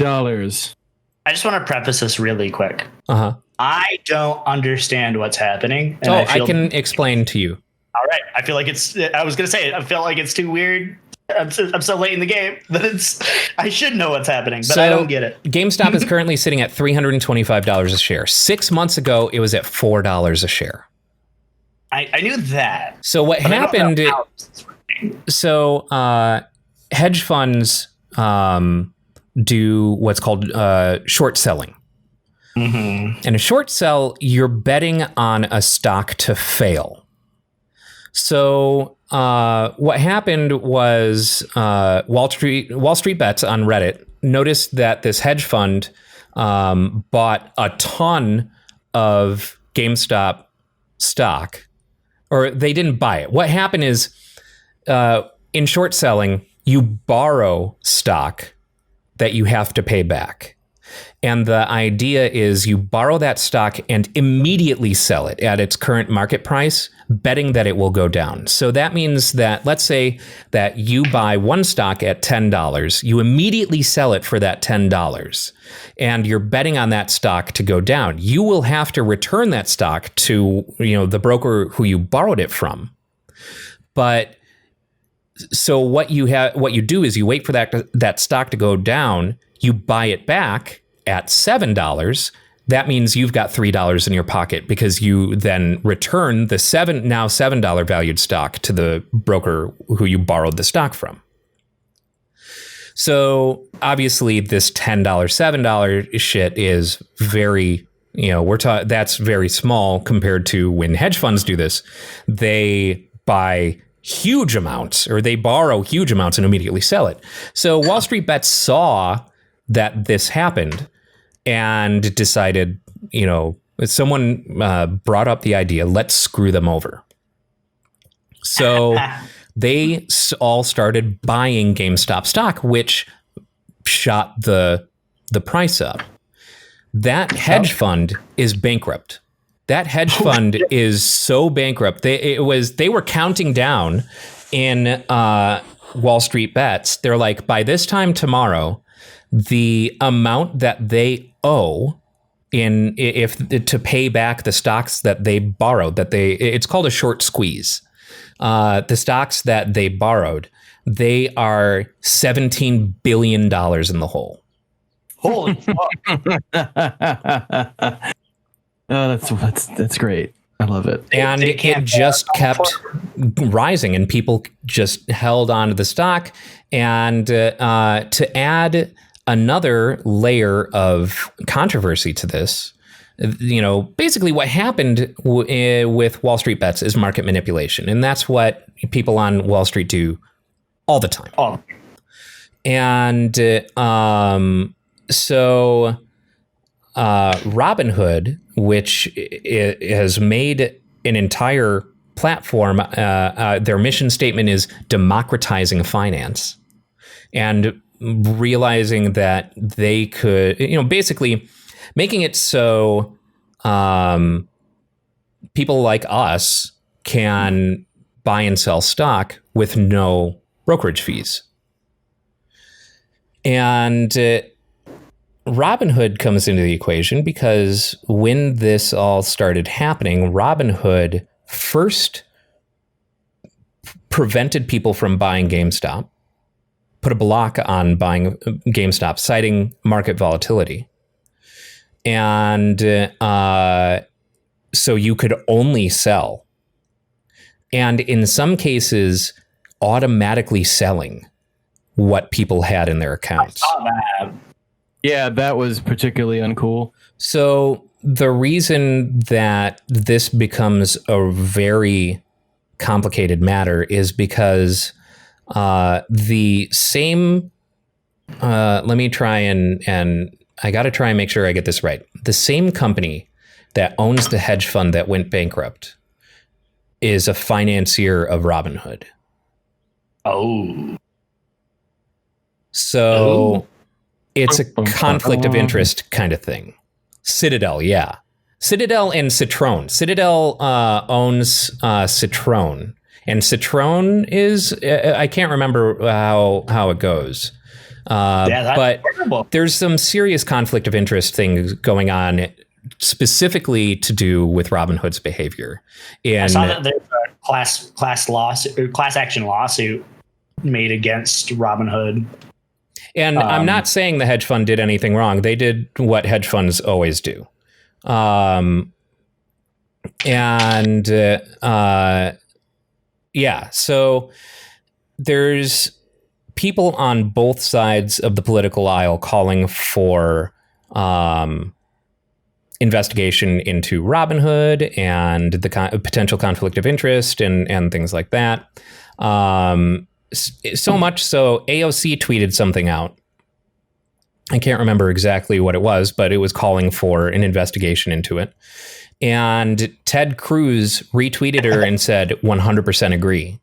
S3: I just want to preface this really quick.
S2: Uh-huh.
S3: I don't understand what's happening. And
S2: I can explain to you.
S3: All right. I feel like I was going to say, I feel like it's too weird. I'm so late in the game that I should know what's happening, but I don't get it.
S2: GameStop is currently sitting at $325 a share. 6 months ago, it was at $4 a share.
S3: I knew that.
S2: So what happened? So hedge funds do what's called short selling.
S3: Mm-hmm.
S2: And a short sell, you're betting on a stock to fail. So what happened was Wall Street Bets on Reddit noticed that this hedge fund bought a ton of GameStop stock, or they didn't buy it. What happened is in short selling, you borrow stock that you have to pay back. And the idea is you borrow that stock and immediately sell it at its current market price, betting that it will go down. So that means that, let's say that you buy one stock at $10, you immediately sell it for that $10, and you're betting on that stock to go down. You will have to return that stock to, the broker who you borrowed it from. But so what you do is you wait for that stock to go down, you buy it back at $7. That means you've got $3 in your pocket because you then return the $7 valued stock to the broker who you borrowed the stock from. So obviously this $10, $7 shit is very, that's very small compared to when hedge funds do this. They buy huge amounts, or they borrow huge amounts and immediately sell it. So Wall Street Bets saw that this happened and decided, someone brought up the idea, let's screw them over. So they all started buying GameStop stock, which shot the price up. That hedge fund is bankrupt. That hedge fund is so bankrupt. They were counting down in Wall Street Bets. They're like, by this time tomorrow, the amount that they owe to pay back the stocks that they borrowed, it's called a short squeeze. The stocks that they borrowed, they are $17 billion in the hole.
S3: Holy fuck.
S4: Oh, that's great. I love it.
S2: And it just kept rising, and people just held on to the stock. And to add another layer of controversy to this, basically what happened with Wall Street Bets is market manipulation. And that's what people on Wall Street do all the time.
S3: Oh.
S2: And so Robinhood, which has made an entire platform, their mission statement is democratizing finance, and realizing that they could, basically making it so people like us can buy and sell stock with no brokerage fees. And Robinhood comes into the equation because when this all started happening, Robinhood first prevented people from buying GameStop, put a block on buying GameStop, citing market volatility. And so you could only sell. And in some cases, automatically selling what people had in their accounts.
S3: I saw that.
S4: Yeah, that was particularly uncool.
S2: So the reason that this becomes a very complicated matter is because the same, let me try and I got to try and make sure I get this right. The same company that owns the hedge fund that went bankrupt is a financier of Robinhood.
S3: Oh.
S2: So it's a conflict of interest kind of thing. Citadel, yeah. Citadel and Citron. Citadel owns Citron. And Citron is, I can't remember how it goes.
S3: That's
S2: but
S3: terrible.
S2: there's some serious conflict of interest things going on, specifically to do with Robinhood's behavior. And
S3: I saw that there's a class action lawsuit made against Robinhood.
S2: And I'm not saying the hedge fund did anything wrong. They did what hedge funds always do. So there's people on both sides of the political aisle calling for investigation into Robinhood and the potential conflict of interest and things like that. So much so, AOC tweeted something out. I can't remember exactly what it was, but it was calling for an investigation into it. And Ted Cruz retweeted her and said, 100% agree.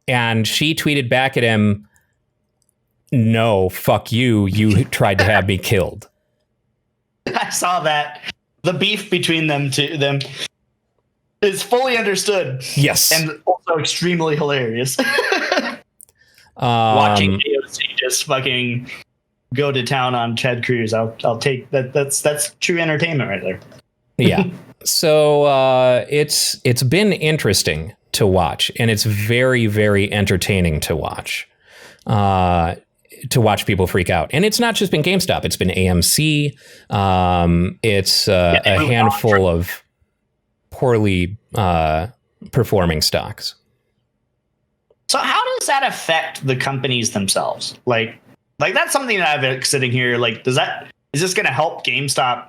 S2: And she tweeted back at him, no, fuck you. You tried to have me killed.
S3: I saw that. The beef between them is fully understood.
S2: Yes.
S3: And also extremely hilarious. Watching AOC just fucking go to town on Ted Cruz. I'll take that. That's true entertainment right there.
S2: Yeah. So it's been interesting to watch, and it's very, very entertaining to watch. To watch people freak out. And it's not just been GameStop. It's been AMC. It's a handful of poorly performing stocks.
S3: So how does that affect the companies themselves? Like that's something that I've been sitting here. Like, is this going to help GameStop?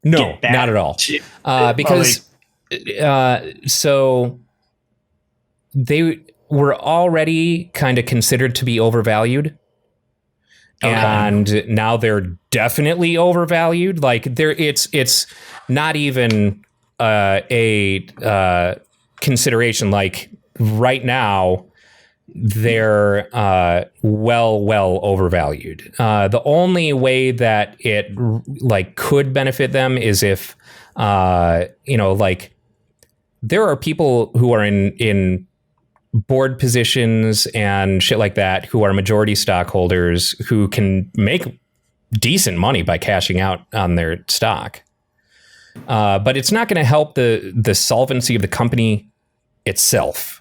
S2: No, not at all. Because so they were already kind of considered to be overvalued. Okay. And now they're definitely overvalued. Like it's not even a consideration. Like right now, they're well overvalued. The only way that it like could benefit them is if like there are people who are in board positions and shit like that who are majority stockholders who can make decent money by cashing out on their stock. But it's not going to help the solvency of the company itself.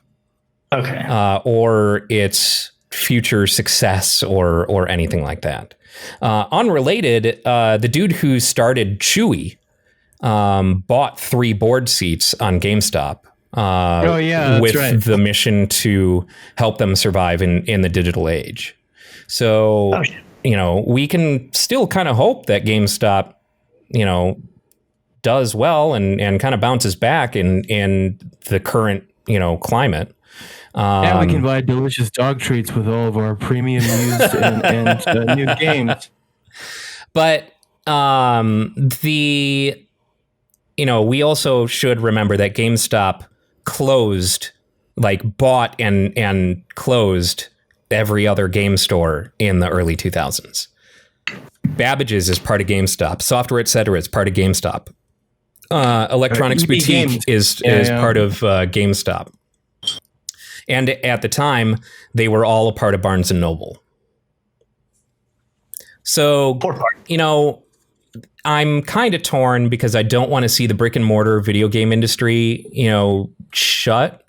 S3: Okay.
S2: Or its future success or anything like that. Unrelated, the dude who started Chewy bought 3 board seats on GameStop. With right. the mission to help them survive in the digital age. So, we can still kind of hope that GameStop, does well and kind of bounces back in the current, climate.
S4: Now we can buy delicious dog treats with all of our premium used and new games.
S2: But we also should remember that GameStop bought and closed every other game store in the early 2000s. Babbage's is part of GameStop. Software Etc. is part of GameStop. Electronics Boutique is part of GameStop. And at the time, they were all a part of Barnes and Noble. So, I'm kind of torn because I don't want to see the brick and mortar video game industry, shut.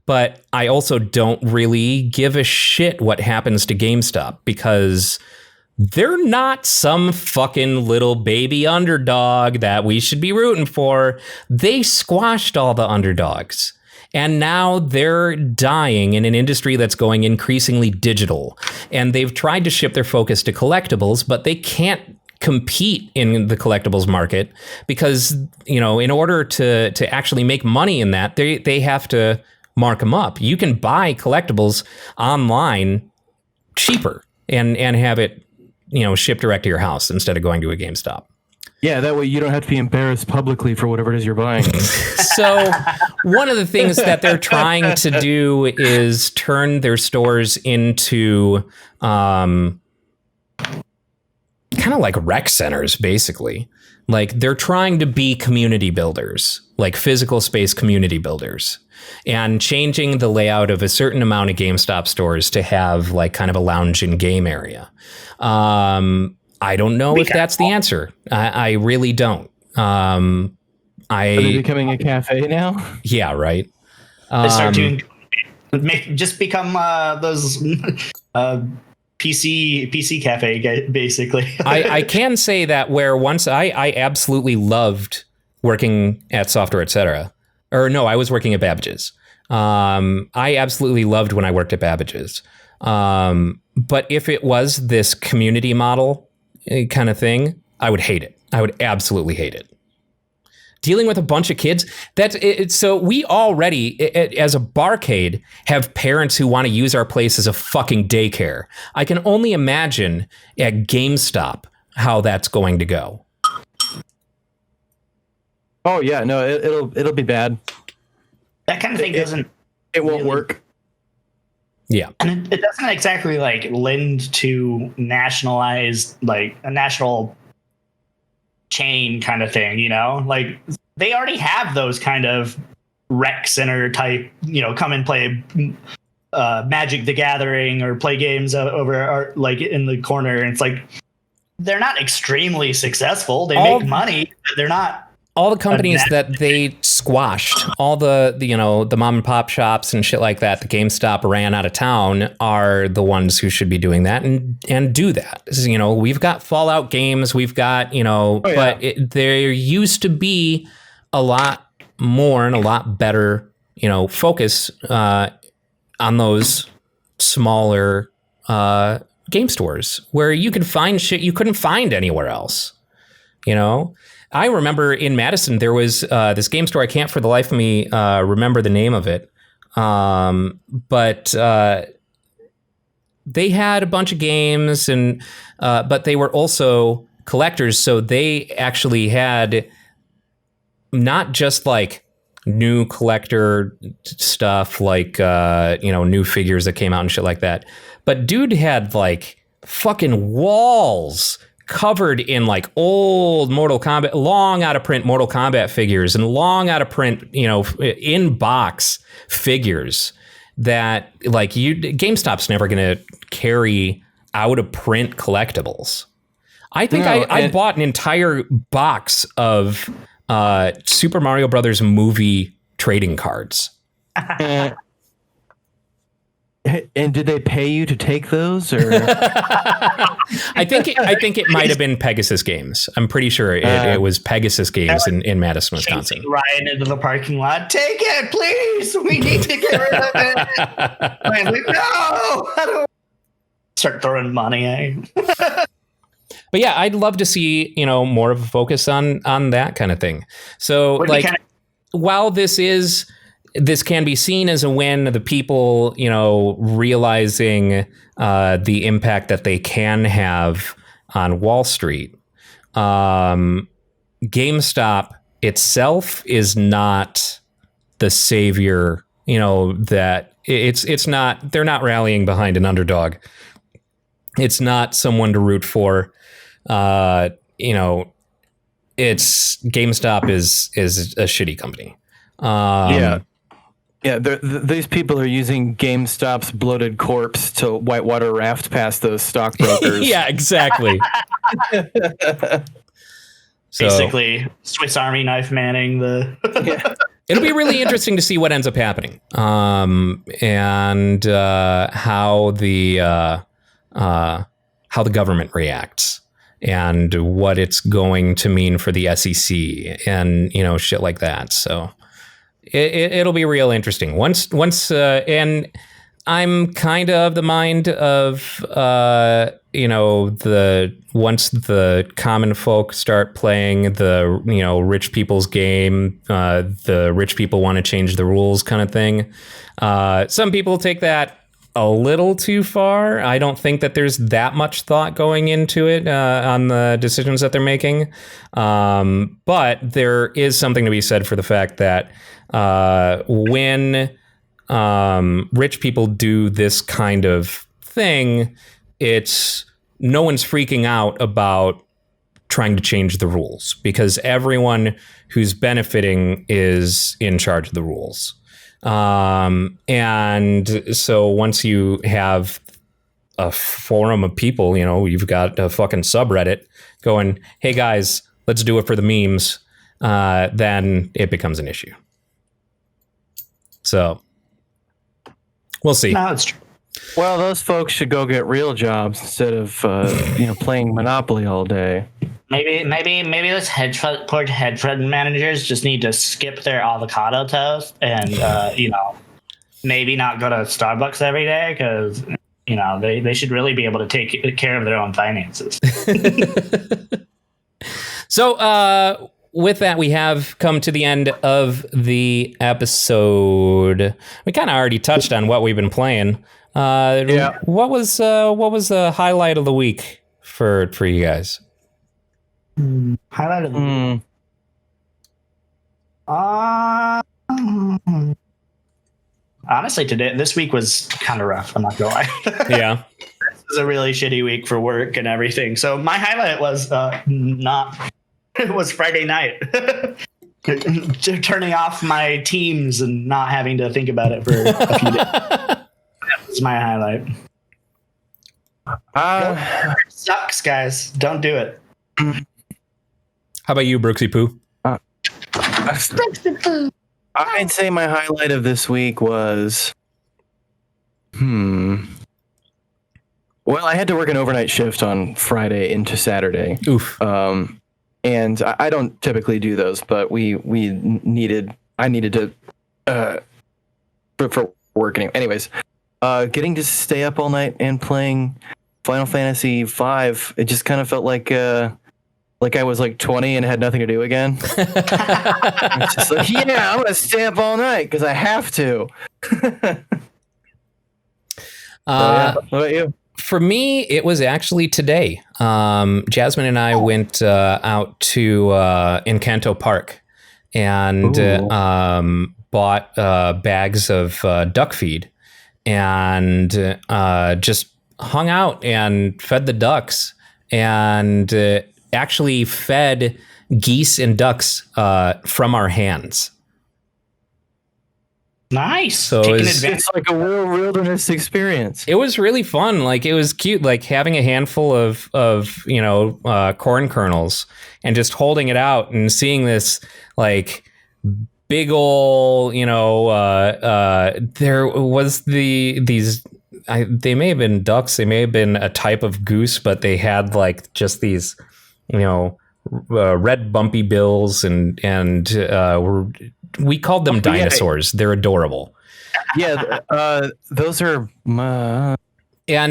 S2: But I also don't really give a shit what happens to GameStop because they're not some fucking little baby underdog that we should be rooting for. They squashed all the underdogs. And now they're dying in an industry that's going increasingly digital. And they've tried to shift their focus to collectibles, but they can't compete in the collectibles market because, in order to actually make money in that, they have to mark them up. You can buy collectibles online cheaper and have it, shipped direct to your house instead of going to a GameStop.
S4: Yeah, that way you don't have to be embarrassed publicly for whatever it is you're buying.
S2: So one of the things that they're trying to do is turn their stores into kind of like rec centers, basically. Like they're trying to be community builders, like physical space community builders, and changing the layout of a certain amount of GameStop stores to have like kind of a lounge and game area. I don't know if that's the answer. I really don't.
S4: Are they becoming a cafe now?
S2: Yeah, right.
S3: They start doing just become those PC cafe basically.
S2: I can say that where once I absolutely loved working at Software Etc. Or no, I was working at Babbage's. I absolutely loved when I worked at Babbage's. But if it was this community model kind of thing, I would hate it. I would absolutely hate it. Dealing with a bunch of kids, that's it. So we already, as a barcade, have parents who want to use our place as a fucking daycare. I can only imagine at GameStop how that's going to go.
S4: Oh yeah, no, it'll be bad.
S3: That kind of thing doesn't.
S4: It won't work.
S2: Yeah,
S3: and it doesn't exactly like lend to nationalized, like a national chain kind of thing, you know, like they already have those kind of rec center type, you know, come and play Magic the Gathering or play games over like in the corner. And it's like, they're not extremely successful. They make money, but they're not.
S2: All the companies that they squashed, all the you know, the mom and pop shops and shit like that, the GameStop ran out of town, are the ones who should be doing that and do that. You know, we've got Fallout games, we've got, you know, but there used to be a lot more and a lot better, you know, focus on those smaller game stores where you could find shit you couldn't find anywhere else, you know? I remember in Madison, there was this game store. I can't for the life of me remember the name of it. But they had a bunch of games, and but they were also collectors. So they actually had not just like new collector stuff, like, you know, new figures that came out and shit like that. But dude had like fucking walls covered in like old Mortal Kombat, long out of print Mortal Kombat figures and long out of print, you know, in box figures that like GameStop's never going to carry out of print collectibles. I think I bought an entire box of Super Mario Brothers movie trading cards.
S4: And did they pay you to take those, or?
S2: I think it might have been Pegasus Games. I'm pretty sure it was Pegasus Games in Madison, Wisconsin.
S3: Ryan into the parking lot. Take it, please. We need to get rid of it. I'm like, no, I don't. Start throwing money at you.
S2: But yeah, I'd love to see, you know, more of a focus on that kind of thing. So like, while this can be seen as a win, the people, you know, realizing the impact that they can have on Wall Street. GameStop itself is not the savior, you know, that it's not, they're not rallying behind an underdog. It's not someone to root for. You know, it's GameStop is a shitty company.
S4: Yeah, these people are using GameStop's bloated corpse to whitewater raft past those stockbrokers.
S2: Yeah, exactly.
S3: Basically, Swiss Army knife manning the.
S2: It'll be really interesting to see what ends up happening, and how the government reacts, and what it's going to mean for the SEC, and you know, shit like that. So. It'll be real interesting once, and I'm kind of the mind of, you know, once the common folk start playing the, you know, rich people's game, the rich people want to change the rules kind of thing. Some people take that a little too far. I don't think that there's that much thought going into it on the decisions that they're making. But there is something to be said for the fact that when rich people do this kind of thing, it's no one's freaking out about trying to change the rules because everyone who's benefiting is in charge of the rules. And so once you have a forum of people, you've got a fucking subreddit going, hey guys, let's do it for the memes. Then it becomes an issue. So we'll see.
S3: No, it's true.
S4: Well, those folks should go get real jobs instead of playing Monopoly all day.
S3: Maybe those poor hedge fund managers just need to skip their avocado toast and maybe not go to Starbucks every day because they should really be able to take care of their own finances.
S2: So with that, we have come to the end of the episode. We kind of already touched on what we've been playing.
S4: Yeah.
S2: What was the highlight of the week for you guys?
S3: Highlight of the honestly, this week was kind of rough. I'm not gonna lie.
S2: Yeah,
S3: This was a really shitty week for work and everything. So my highlight was it was Friday night. Turning off my Teams and not having to think about it for a few days. That was my highlight. It sucks, guys. Don't do it.
S2: How about you, Brooksy Poo?
S4: I'd say my highlight of this week was, well, I had to work an overnight shift on Friday into Saturday.
S2: Oof.
S4: And I don't typically do those, but I needed to for work anyway. Anyways, getting to stay up all night and playing Final Fantasy V, it just kind of felt like I was like 20 and had nothing to do again. It's just like, yeah, I'm gonna stay up all night because I have to. Yeah. What about you?
S2: For me, it was actually today. Jasmine and I went out to Encanto Park and bought bags of duck feed and just hung out and fed the ducks and actually fed geese and ducks from our hands.
S3: Nice.
S2: So
S4: It's like a real wilderness experience.
S2: it was really fun. Like it was cute, like having a handful of corn kernels and just holding it out and seeing this like big ol', there was they may have been ducks, they may have been a type of goose, but they had like just these, red bumpy bills and we called them dinosaurs. They're adorable.
S4: Yeah, those are.
S2: And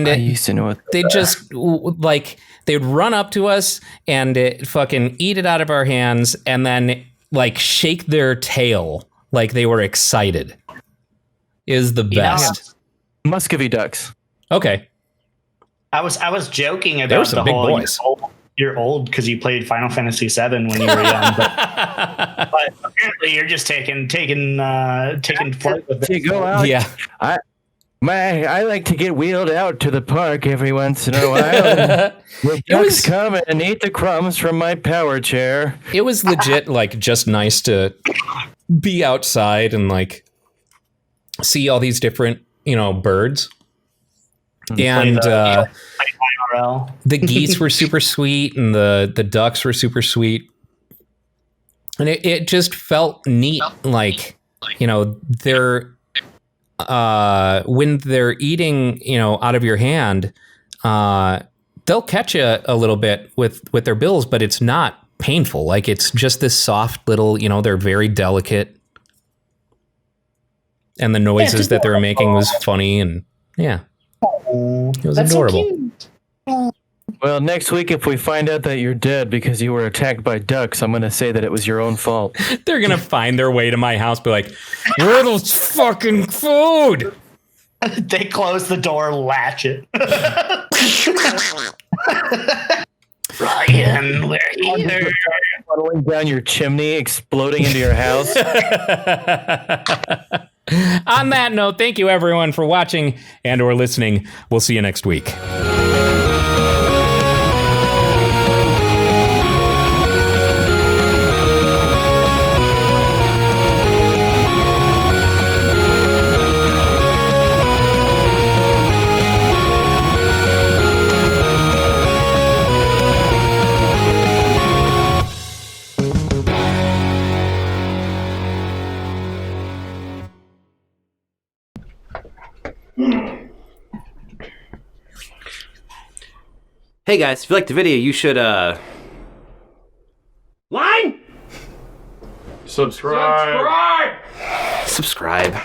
S4: I used to know it.
S2: they just like they'd run up to us and fucking eat it out of our hands and then like shake their tail like they were excited. Is the best.
S4: Muscovy ducks.
S2: Okay.
S3: I was joking
S2: There were
S3: about
S2: some
S3: the
S2: big
S3: whole
S2: boys.
S3: you're old because you played Final Fantasy VII when you were young, but apparently you're just taking flight with
S4: To
S3: it.
S4: go out.
S2: Yeah.
S4: I like to get wheeled out to the park every once in a while. The ducks come and eat the crumbs from my power chair.
S2: It was legit like just nice to be outside and like see all these different, birds. And
S3: IRL.
S2: the geese were super sweet and the ducks were super sweet. And it just felt neat. Like, they're when they're eating, out of your hand, they'll catch you a little bit with their bills, but it's not painful. Like it's just this soft little, they're very delicate. And the noises that they were making was funny and yeah. It was adorable.
S3: So cute.
S4: Well, next week, if we find out that you're dead because you were attacked by ducks, I'm going to say that it was your own fault.
S2: They're going to find their way to my house, be like, where's fucking food?
S3: They close the door, latch it. Ryan, we're here.
S4: Funneling down your chimney, exploding into your house.
S2: On that note, thank you everyone for watching and or listening. We'll see you next week.
S6: Hey guys, if you liked the video, you should line.
S7: Subscribe.
S6: Subscribe.